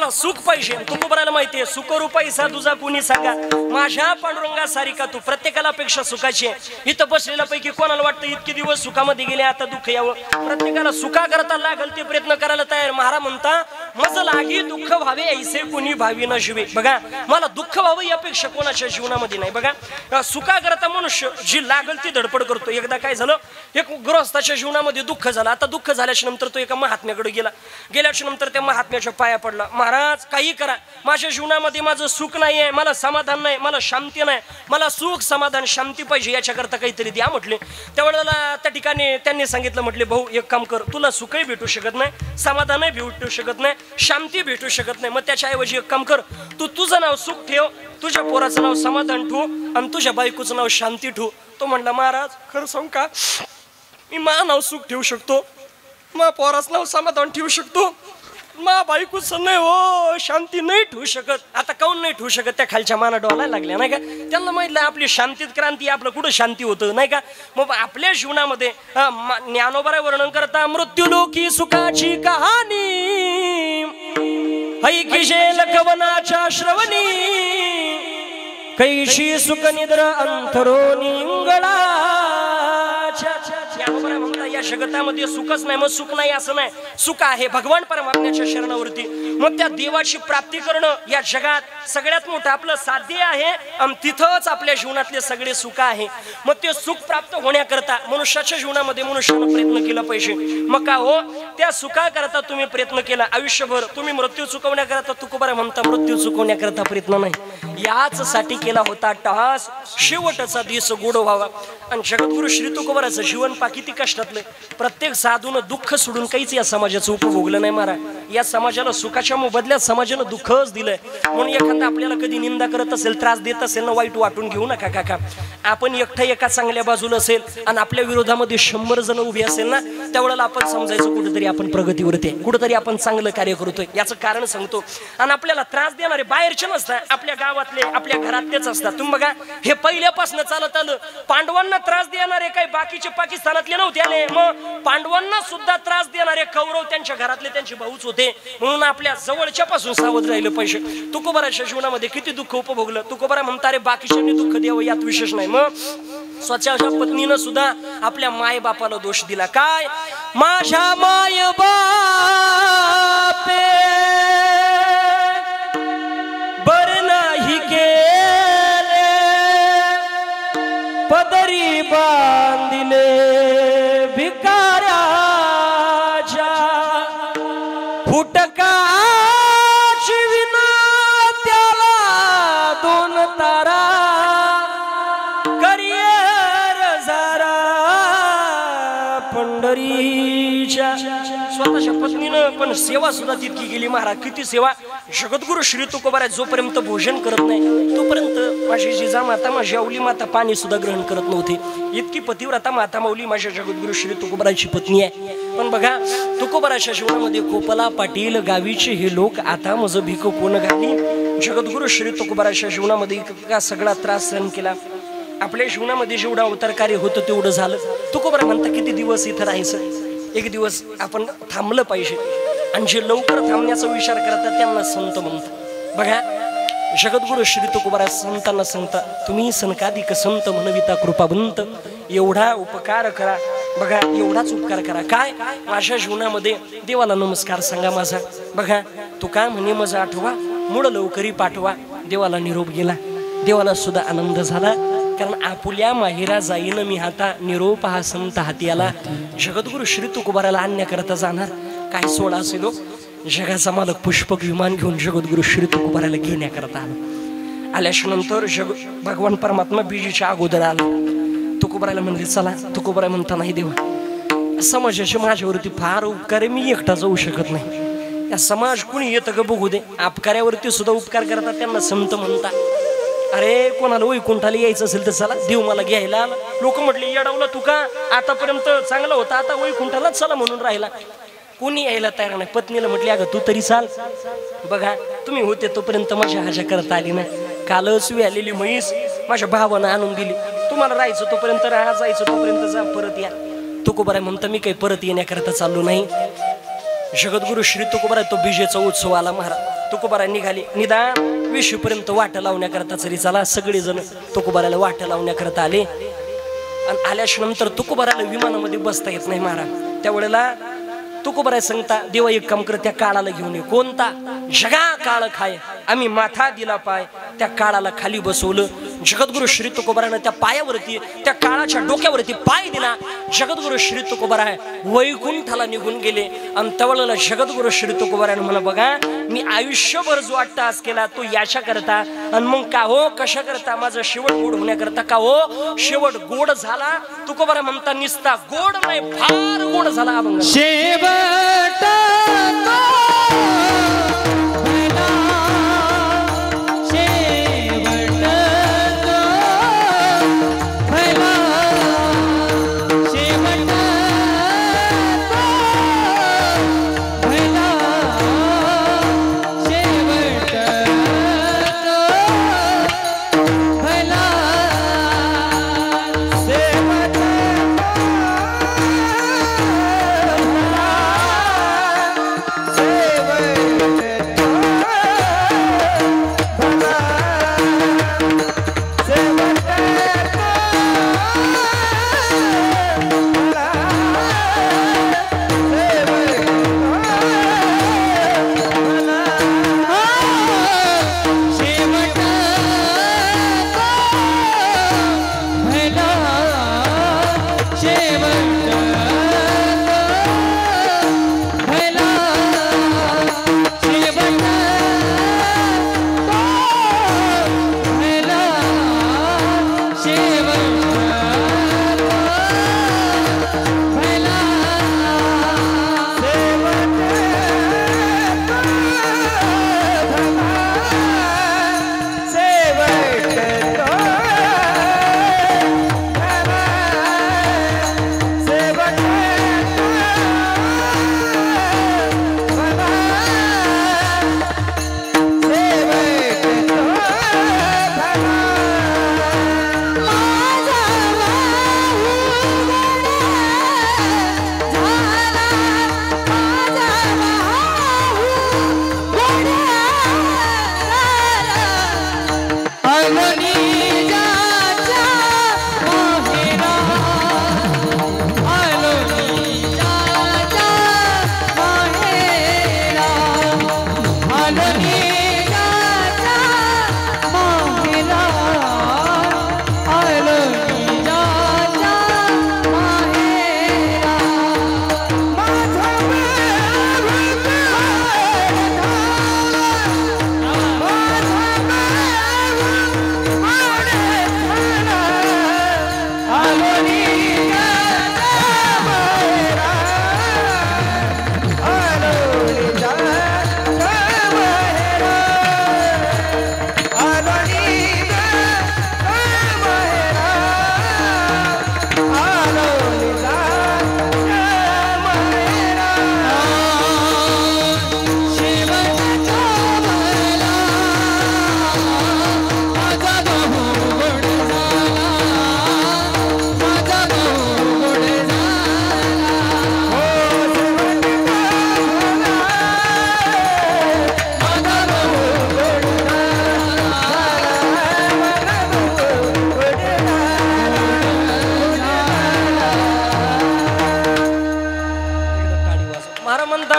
सुख पाहिजे. तुकोबारायला माहितीये सुख रूपाईसा तुझा कुणी सांगा, माझ्या पांडुरंगा सारिका तू प्रत्येकाला अपेक्षा सुखाची. इथं बसलेल्या पैकी कोणाला वाटतं इतके दिवस सुखामध्ये गेले आता दुःख यावं. प्रत्येकाला सुखा करता लागल ते प्रयत्न करायला तयार. महाराज म्हणता मज लागी दुःख व्हावे ऐसे कुणी भावी न शिवे. बघा मला दुःख व्हावं ही अपेक्षा कोणाच्या जीवनामध्ये नाही. बघा सुखाकरता मनुष्य जी लागल ती धडपड करतो. एकदा काय झालं, एक गृहस्थाच्या जीवनामध्ये दुःख झालं. आता दुःख झाल्याच्या नंतर तो एका महात्म्याकडे गेल्याच्या नंतर त्या महात्म्याच्या पाया पडला. महाराज काही करा, माझ्या जीवनामध्ये माझं सुख नाही आहे, मला समाधान नाही, मला शांती नाही, मला सुख समाधान शांती पाहिजे, याच्याकरता काहीतरी द्या म्हटले. त्यावेळेला त्या ठिकाणी त्यांनी सांगितलं, म्हटले भाऊ एक काम कर, तुला सुखही भेटू शकत नाही, समाधानही भेटू शकत नाही, शांती भेटू शकत नाही. मग त्याच्याऐवजी एक काम कर, तू तुझं नाव सुख ठेव, तुझ्या पोराचं नाव समाधान ठेव आणि तुझ्या बायकोचं नाव शांती ठेव. तो म्हणला महाराज खरं सांगू का, मी मा नाव सुख ठेवू शकतो, मा पोराचं नाव समाधान ठेवू शकतो, मा बायकोचं नाही हो शांती नाही ठेवू शकत. आता काऊन नाही ठेवू शकत, त्या खालच्या माना डोलायला लागल्या नाही का. त्यांना माहितलं आपली शांतीत क्रांती, आपलं कुठं शांती होतं नाही का. मग आपल्या जीवनामध्ये ज्ञानोबा वर्णन करता मृत्यू लोकी सुखाची कहाणी ऐकिशेल कवनाच्या श्रवणी कैशी सुख निद्र अंतरोनी इंगळाच्या. म्हणता या जगतामध्ये सुखच नाही, मग सुख नाही असं नाही, सुख आहे भगवान परमात्म्याच्या शरणावरती. मग त्या देवाची प्राप्ती करणं या जगात सगळ्यात मोठं आपलं साध्य आहे आणि तिथंच आपल्या जीवनातले सगळे सुख आहे. मग ते सुख प्राप्त होण्याकरता मनुष्याच्या जीवनामध्ये मनुष्यानं प्रयत्न केला पाहिजे. मग का हो, त्या सुखाकरता तुम्ही प्रयत्न केला आयुष्यभर, तुम्ही मृत्यू चुकवण्याकरता तुकोबा म्हणता मृत्यू चुकवण्याकरता प्रयत्न नाही, याच साठी केला होता टहास, शेवटचा दिवस गोड व्हावा. आणि जगद्गुरु श्री तुकोबाराचं जीवन पा किती कष्टातलं. प्रत्येक साधून दुःख सोडून काहीच या समाजाचं उपभोगलं नाही महाराज. या समाजाला सुखाच्या मोबदल्यात समाजानं दुःखच दिलंय. म्हणून एखादा आपल्याला कधी निंदा करत असेल, त्रास देत असेल ना, वाईट वाटून घेऊ नका काका. आपण एकटं एका चांगल्या बाजूला असेल आणि आपल्या विरोधामध्ये 100 जण उभे असेल ना, त्यावेळेला आपण समजायचं कुठेतरी आपण प्रगतीवरती आहे, कुठेतरी आपण चांगलं कार्य करतोय. याचं कारण सांगतो. आणि आपल्याला त्रास देणारे बाहेरचे नसतात, आपल्या गावातले आपल्या घरातलेच असतात. तुम्ही बघा हे पहिल्यापासून चालत आलं. पांडवांना त्रास देणारे काही बाकीचे पाकिस्तानातले नव्हते आले, मग पांडवांना सुद्धा त्रास देणारे कौरव त्यांच्या घरातले त्यांचे भाऊच होते. म्हणून आपल्या जवळच्या पासून सावध राहिलं पाहिजे. तुकोबाराच्या जीवनामध्ये किती दुःख उपभोगलं. तुकोबारा म्हणता रे बाकीच्यांनी दुःख द्यावं यात विशेष नाही. मग स्वतःच्या पत्नीनं सुद्धा आपल्या माय बापाला दोष दिला. काय माझ्या माय बापे बर नाही केले, पदरी बांधिले भिकाऱ्याच्या फुटकाची विना त्याला 2 तारा करियर जरा पंढरीच्या. स्वतःच्या पत्नीनं पण सेवा सुद्धा तितकी केली महाराज. किती सेवा. जगद्गुरु श्री तुकोबाराय जोपर्यंत भोजन करत नाही तोपर्यंत माझी जिजामाता माझी अवली माता पाणी सुद्धा ग्रहण करत नव्हती. इतकी पतिव्रता माता माऊली माझ्या जगद्गुरु श्री तुकोबारायची पत्नी आहे. पण बघा तुकोबाराच्या जीवनामध्ये खोपला पाटील गावीचे हे लोक आता मज भीक कोण घाली. जगद्गुरु श्री तुकोबाराच्या जीवनामध्ये इतका सगळा त्रास सहन केला. आपल्या जीवनामध्ये जेवढा अवतार कार्य होतं तेवढं झालं. तुकोबारा म्हणता किती दिवस इथं राहायचं, एक दिवस आपण थांबलं पाहिजे. आणि जे लवकर थांबण्याचा विचार करतात त्यांना संत म्हणतात. बघा जगद्गुरु श्री तुकोबारा संतांना सांगता तुम्ही सनकाधिक संत म्हणविता कृपावंत, एवढा उपकार करा. बघा एवढाच उपकार करा. काय माझ्या जीवनामध्ये देवाला नमस्कार सांगा माझा. बघा तुका म्हणे माझा आठवा मूळ लवकरी पाठवा. देवाला निरोप गेला. देवाला सुद्धा आनंद झाला. कारण आपुल्या माहेरा जाईन मी हाता निरोप हा संत हाती आला. जगद्गुरु श्री तुकोबाराला आणण्याकरता जाणार. काय सोळा असेल जगाचा मालक पुष्पक विमान घेऊन जगद्गुरु श्री तुकोबाराला घेण्याकरता आला. आल्याच्या नंतर भगवान परमात्मा बीजीच्या अगोदर आला. तुकोबाराला म्हणले चला. तुकोबारा म्हणता नाही देवा समाजाचे माझ्यावरती फार उपकार आहे, मी एकटा जाऊ शकत नाही. या समाज कुणी येतं का बघू दे. अपकार्यावरती सुद्धा उपकार करतात त्यांना संत म्हणता. अरे कोणाला वैकुंठाला यायचं असेल तर चला देव मला घ्यायला आला. लोक म्हटले येडवला तू का, आतापर्यंत चांगला होता आता वैकुंठालाच चला म्हणून राहिला. कोणी यायला तयार नाही. पत्नीला म्हटले अगं तू तरी चाल. बघा तुम्ही होते तोपर्यंत माझ्या हाजा करता आली नाही. कालच आलेली म्हैस माझ्या भावानं आणून दिली. तुम्हाला राहायचं तोपर्यंत राहा, जायचं तोपर्यंत जा, परत या. तुकोबारा म्हणता मी काही परत येण्याकरता चाललो नाही. जगद्गुरु श्री तुकोबारा तो बीजेचा उत्सव आला महाराज. तुकोबारा निघाली. निदान 20 पर्यंत वाट लावण्याकरता तरी चला. सगळेजण तुकोबाराला वाट लावण्याकरता आले. आणि आल्याच्या नंतर तुकोबाराला विमानामध्ये बसता येत नाही महाराज. त्यावेळेला तुकोबराय सांगता देवा एक काम कर त्या काळाला घेऊन ये कोणता जगा काळ खाय आम्ही माथा दिला पाय त्या काळाला खाली बसवलं जगद्गुरु श्री तुकोबरानं त्या पायावरती त्या काळाच्या डोक्यावरती पाय दिला जगद्गुरु श्री तुकोबराय वैकुंठाला निघून गेले आणि त्यावेळेला जगद्गुरु श्री तुकोबरायनं म्हणा बघा मी आयुष्यभर जो अट्टहास केला तो याच्या करता आणि मग का हो कशा करता माझं शेवट गोड होण्याकरता का हो शेवट गोड झाला तुकोबरा म्हणता निसता गोड नाही फार गोड झाला अभंग शेवट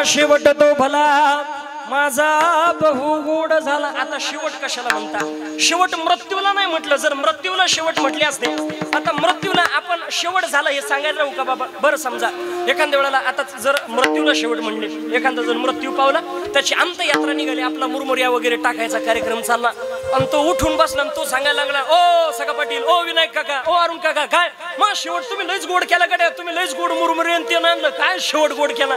शेवट तो भला माझा बहु गोड झाला आता शेवट कशाला म्हणता शेवट मृत्यूला नाही म्हटलं जर मृत्यूला शेवट म्हटले असते आता मृत्यूला आपण शेवट झाला हे सांगायला राहू का बाबा बरं समजा एखाद्या वेळेला आता जर मृत्यूला शेवट म्हणले एखादा जर मृत्यू पावला त्याची अंतयात्रा निघाली आपला मुरमुऱ्या वगैरे टाकायचा कार्यक्रम चालला आणि तो उठून बसला तो सांगायला लागला ओ सखा पाटील ओ विनायक काका ओ अरुण काका काय मग शेवट तुम्ही लयच गोड केला गड्या तुम्ही लयच गोड मुरमुरे आणि ते आणलं काय शेवट गोड केला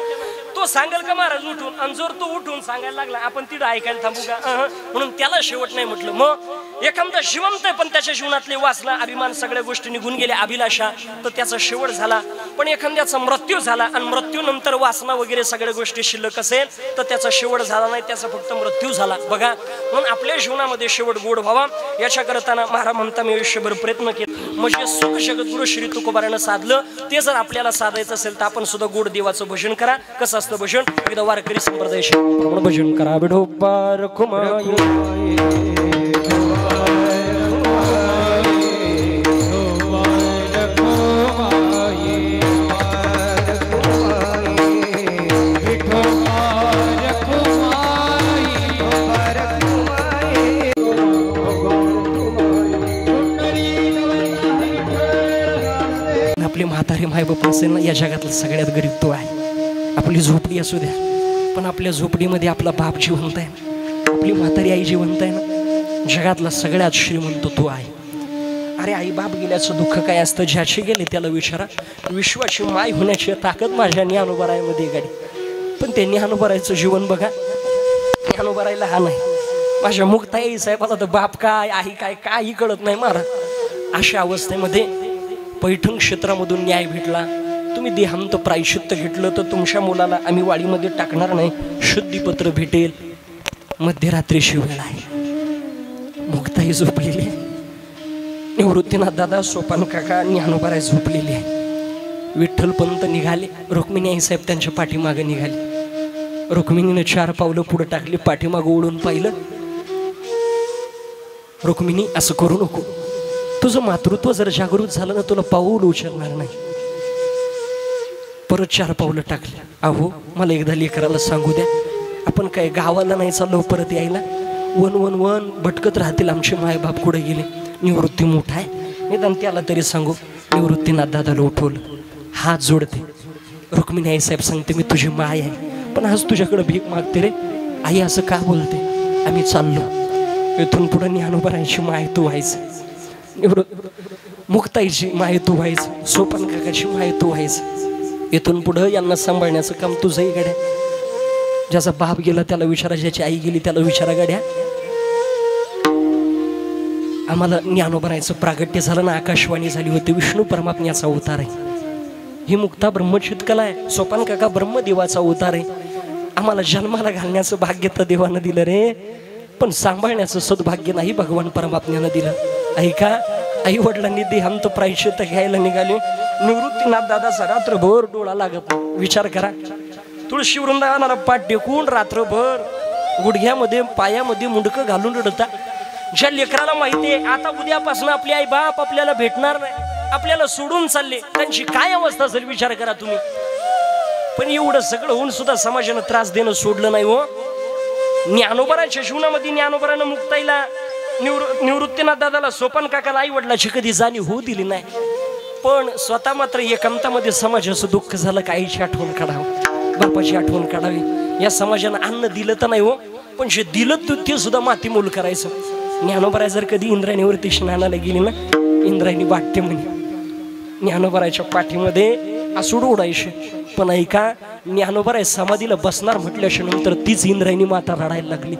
तो सांगाल का महाराज उठून आणि जर तो उठून सांगायला लागला आपण तिथं ऐकायला थांबू का म्हणून त्याला शेवट नाही म्हटलं मग एखादा जिवंत आहे पण त्याच्या जीवनातले वासना अभिमान सगळ्या गोष्टी निघून गेल्या अभिलाषा तर त्याचा शेवट झाला पण एखाद्याचा मृत्यू झाला आणि मृत्यू नंतर वासना वगैरे सगळ्या गोष्टी शिल्लक असेल तर त्याचा शेवट झाला नाही त्याचा फक्त मृत्यू झाला बघा म्हणून आपल्या जीवनामध्ये शेवट गोड व्हावा याच्या करताना महाराज म्हणता मी आयुष्यभर प्रयत्न केले म्हणजे सुख जगद्गुरु श्री तुकोबारानं साधलं ते जर आपल्याला साधायचं असेल तर आपण सुद्धा गोड देवाचं भजन करा कसं असतं भजन एकदा वारकरी संप्रदाय भजन करा विठोबार आपले म्हातारे मायबाप असेल ना, या जगातला सगळ्यात गरीब तो आहे. आपली झोपडी असू द्या, पण आपल्या झोपडीमध्ये आपला बाप जिवंत आहे ना, आपली म्हातारी आई जिवंत आहे ना, जगातला सगळ्यात श्रीमंत तो आहे. अरे आई बाप गेल्याचं दुःख काय असतं, ज्याचे गेले त्याला विचारा. विश्वाची माय होण्याची ताकद माझ्या ज्ञानोबारायमध्ये गाडी. पण ते ज्ञानोबारायचं जीवन बघा, ज्ञानोबारायला हा नाही. माझ्या मुक्ताई साहेबाला तर बाप काय आई काय काही कळत नाही महाराज. अशा अवस्थेमध्ये पैठण क्षेत्रामधून न्याय भेटला. तुम्ही देहांत प्रायश्चित्त घेतलं तर तुमच्या मुलाला आम्ही वाडीमध्ये टाकणार नाही, शुद्धीपत्र भेटेल. मध्यरात्रीची वेळ आहे, मुक्ताई झोपलेली, निवृत्तीनाथ दादा, सोपान काका, ज्ञानोबाराय झोपलेली आहे. विठ्ठलपंत निघाले, रुक्मिणी आई साहेब त्यांच्या पाठीमागे निघाले. रुक्मिणीने 4 पावलं पुढे टाकली, पाठीमागं ओढून पाहिलं. रुक्मिणी असं करू नको, तुझं मातृत्व जर जागृत झालं ना, तुला पाऊल उचलणार नाही. परत 4 पावलं टाकली. अहो मला एकदा लेकराला सांगू द्या, आपण काय गावाला नाही चाललो परत यायला, वन वन वन भटकत राहतील आमचे मायबाप कुठे गेले. निवृत्ती मोठा आहे, निदान त्याला तरी सांगू. निवृत्तीनाथ दादाला उठवलं, हात जोडते. रुक्मिणी आई साहेब सांगते, मी तुझी माय आहे, पण आज तुझ्याकडे भीक मागते रे. आई असं का बोलते? आम्ही चाललो, इथून पुढे ज्ञानोबारायची माय तू व्हायचं, मुक्ताईची माय तू व्हायचं, सोपान काकाची माय तू व्हायचं. इथून पुढं यांना सांभाळण्याचं काम तुझंही गड्या. ज्याचा बाप गेला त्याला विचारा, ज्याची आई गेली त्याला विचारा गड्या. आम्हाला ज्ञानोबारायचं प्रागट्य झालं ना, आकाशवाणी झाली होती, विष्णू परमात्म्याचा अवतार आहे. ही मुक्ता ब्रह्मचितकला आहे, सोपान काका ब्रह्मदेवाचा अवतार आहे. आम्हाला जन्माला घालण्याचं भाग्य तर देवानं दिलं रे, पण सांभाळण्याचं सद्भाग्य नाही भगवान परमात्म्यानं दिलं. ऐका, आई वडिलांनी देहांत प्रायश्चित्त घ्यायला निघाले. निवृत्तीनाथ दादाचा रात्रभर डोळा लागत नाही. विचार करा, तुळशी वृंदावनाला पाठ टेकून रात्रभर गुडघ्यामध्ये पायामध्ये मुंडकं घालून रडता. ज्या लेकराला माहिती आहे आता उद्यापासून आपली आई बाप आपल्याला भेटणार नाही, आपल्याला सोडून चालले, त्यांची काय अवस्था असेल विचार करा तुम्ही. पण एवढं सगळं होऊन सुद्धा समाजानं त्रास देणं सोडलं नाही हो. ज्ञानोबाराच्या जीवनामध्ये ज्ञानोबारानं मुक्ताईला, निवृत्तीनाथ दादाला, सोपान काकाला आई वडिलाची कधी जाणीव होऊ दिली नाही. पण स्वतः मात्र एकांतामध्ये समाजाचं दुःख झालं, आईची आठवण काढावं, बापाची आठवण काढावी. या समाजानं अन्न दिलं तर नाही हो, पण जे दिलं ते सुद्धा मातीमोल करायचं. ज्ञानोबाराय जर कधी इंद्रायणीवरती स्नानाला गेली ना, इंद्रायणी वाटते म्हणे, ज्ञानोबारायच्या पाठीमध्ये आसूड उडायचे. पण ऐका, ज्ञानोबाराय समाधीला बसणार म्हटल्याच्या नंतर तीच इंद्रायणी माता रडायला लागली.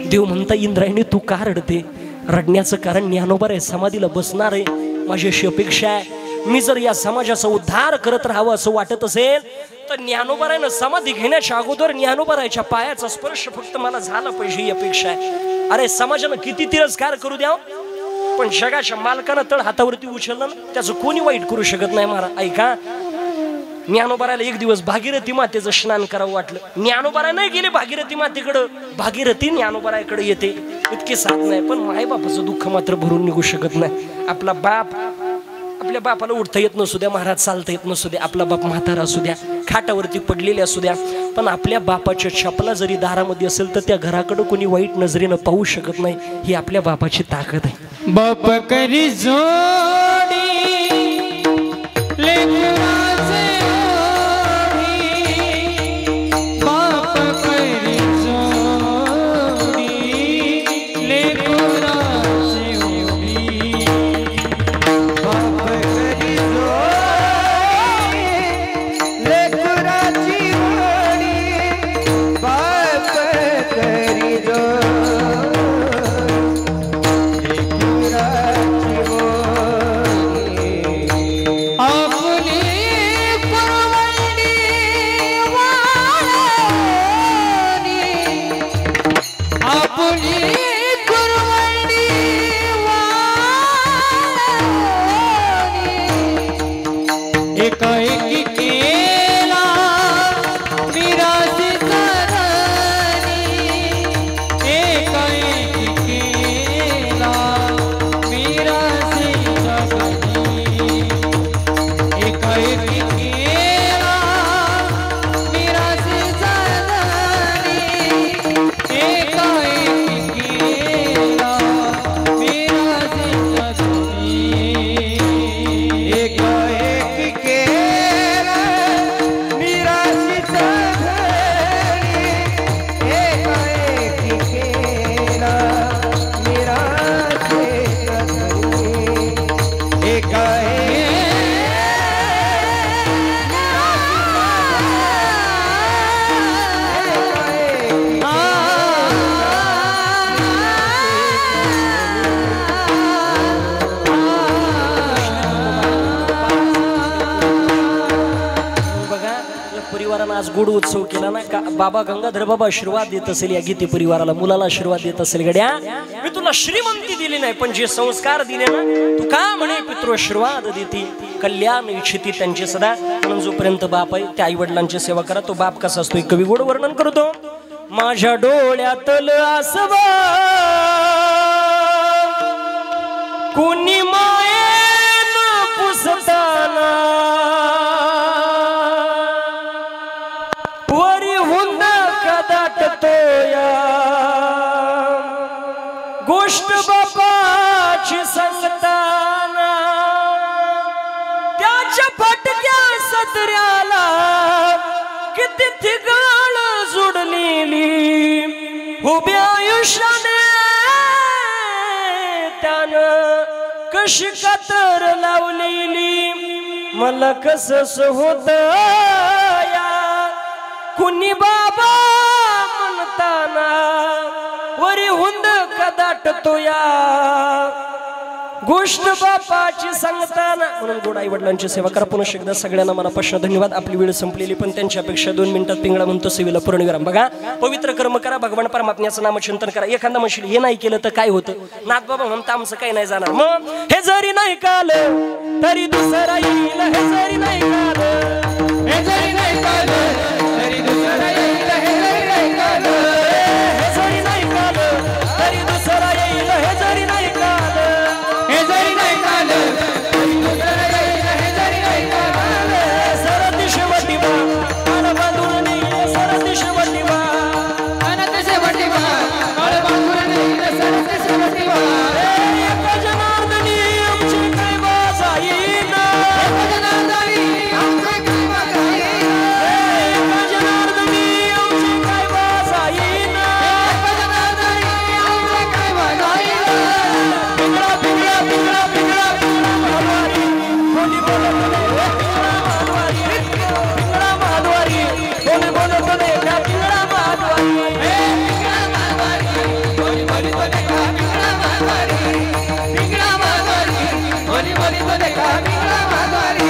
देव म्हणता, इंद्रायणी तू का रडते? रडण्याचं कारण ज्ञानोबाराय समाधीला बसणार आहे, माझी अशी अपेक्षा आहे. मी जर या समाजाचा उद्धार करत राहावं असं वाटत असेल तर ज्ञानोबारायनं समाधी घेण्याच्या अगोदर ज्ञानोबारायच्या पायाचा स्पर्श फक्त मला झाला पाहिजे, ही अपेक्षा आहे. अरे समाजानं किती तिरस्कार करू द्या, पण जगाच्या मालकानं तळ हातावरती उचललं ना, त्याचं कोणी वाईट करू शकत नाही महाराज. ऐका, ज्ञानोबारायला एक दिवस भागीरथी मातेचं स्नान करावं वाटलं. ज्ञानोबाराय नाही गेले भागीरथी मातेकडं, भागीरथी ज्ञानोबारायकडे येते. इतके साथ नाही, पण मायबापाचं दुःख मात्र भरून निघू शकत नाही. आपला बाप, आपल्या बापाला उठता येत नसू द्या महाराज, चालता येत नसू द्या, आपला बाप म्हातारा असू द्या, खाटावरती पडलेले असू द्या, पण आपल्या बापाच्या छपला जरी दारामध्ये असेल तर त्या घराकडे कोणी वाईट नजरेनं पाहू शकत नाही. ही आपल्या बापाची ताकद आहे. बाप करी जोडी लेकराचे ओढी, बाप करी जोडी लेकराचे ओढी, बाप करी जोडी लेकराची ओढी, बाप करी जोडी. परिवारानं आज गोड उत्सव केला ना का बाबा गंगाधर बाबा आशीर्वाद देत असेल या गीते परिवाराला, मुलाला आशीर्वाद देत असेल, गड्या मी तुला श्रीमंती दिली नाही पण जे संस्कार दिले ना तू का म्हणे पितृ आशीर्वाद देती, कल्याण इच्छिती त्यांचे सदा. म्हणून जोपर्यंत बाप आहे त्या आई वडिलांची सेवा करा. तो बाप कसा असतो कवी गोड वर्णन करतो. माझ्या डोळ्यातल आसवा कुणी मायेन पुसताना वरी हुंद कदाटतो या गोष्ट बापाची सांगताना त्याच्या फटक्या सदऱ्याला किती ठिकाण जुडलेली उभ्या आयुष्याने त्यानं कशी कातर लावलेली मला कसं होत या कुणी बाबा म्हणताना वरी हुंद कदाटतो या गोष्ट बापाची सांगताना. म्हणून गोड आई वडिलांची सेवा करा. पुन्हा एकदा सगळ्यांना मनापासून धन्यवाद. आपली वेळ संपलेली पण त्यांच्यापेक्षा 2 मिनिटात पिंगळा म्हणतो सेवेला पूर्णविराम. बघा पवित्र कर्म करा, भगवान परमात्म्याचं नामचिंतन करा. एखादा म्हणशील हे नाही केलं तर काय होतं, नाथ बाबा म्हणता आमचं काही नाही जाणार. मग हे जरी नाही कालं तरी दुसरा येईल, हे जरी नाही कालं, हे जरी नाही कालं तरी दुसरा येईल, हे जरी नाही कालं, हे जरी नाही कालं तरी दुसरा येईल, हे जरी नाही कालं, हे जरी नाही कालं तरी दुसरा येईल, हे जरी नाही कालं. सरती शेवटी बा काळ बांधून नेईल, सरती शेवटी बा अनंत शेवटी बा काळ बांधून नेईल, सरती शेवटी बा. एका जनार्दनी आमची काय बाजा येईन, एका जनार्दनी आमचे काय वागा येईन, एका जनार्दनी आमची काय बाजा येईन. एका जनार्दनी आमचे काय वागा येईन. पिंगळा पिंगळा पिंगळा पिंगळा पिंगळा माधवारी कोणी बोलत नाही, पिंगळा माधवारी कोणी बोलत नाही, त्या पिंगळा माधवारी. पिंगळा माधवारी बोली बोली बोले का पिंगळा माधवारी, पिंगळा माधवारी बोली बोली बोले का पिंगळा माधवारी.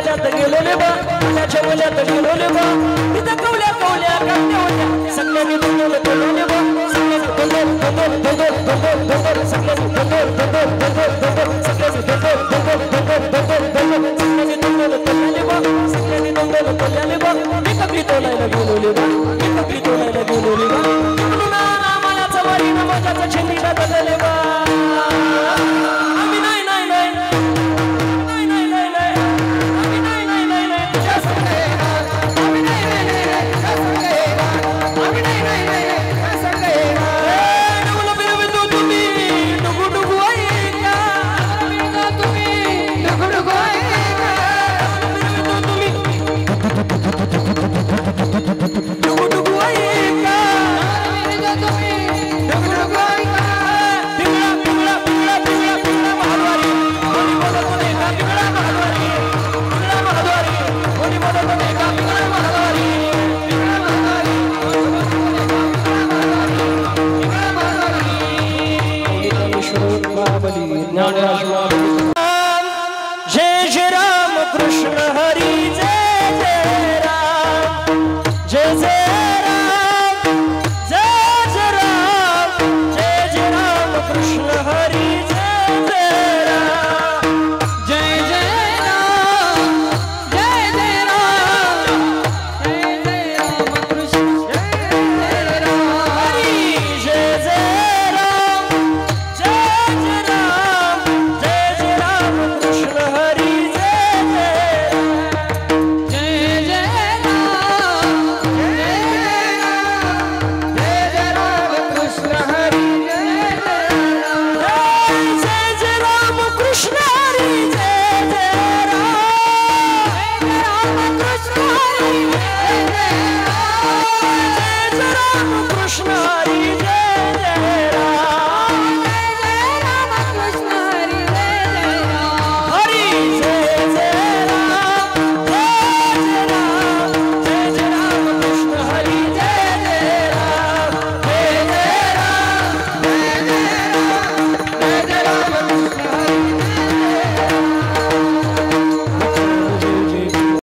मजात गेलोले बा मनाच्या मजात गेलोले बा तिथं कवल्या कवल्या काढल्या होत्या सगळ्यांनी दोन दोनले बा सगळ्यांनी दोन सगळ्यांनी दोन मी कपडी तोडायला गेलोले बा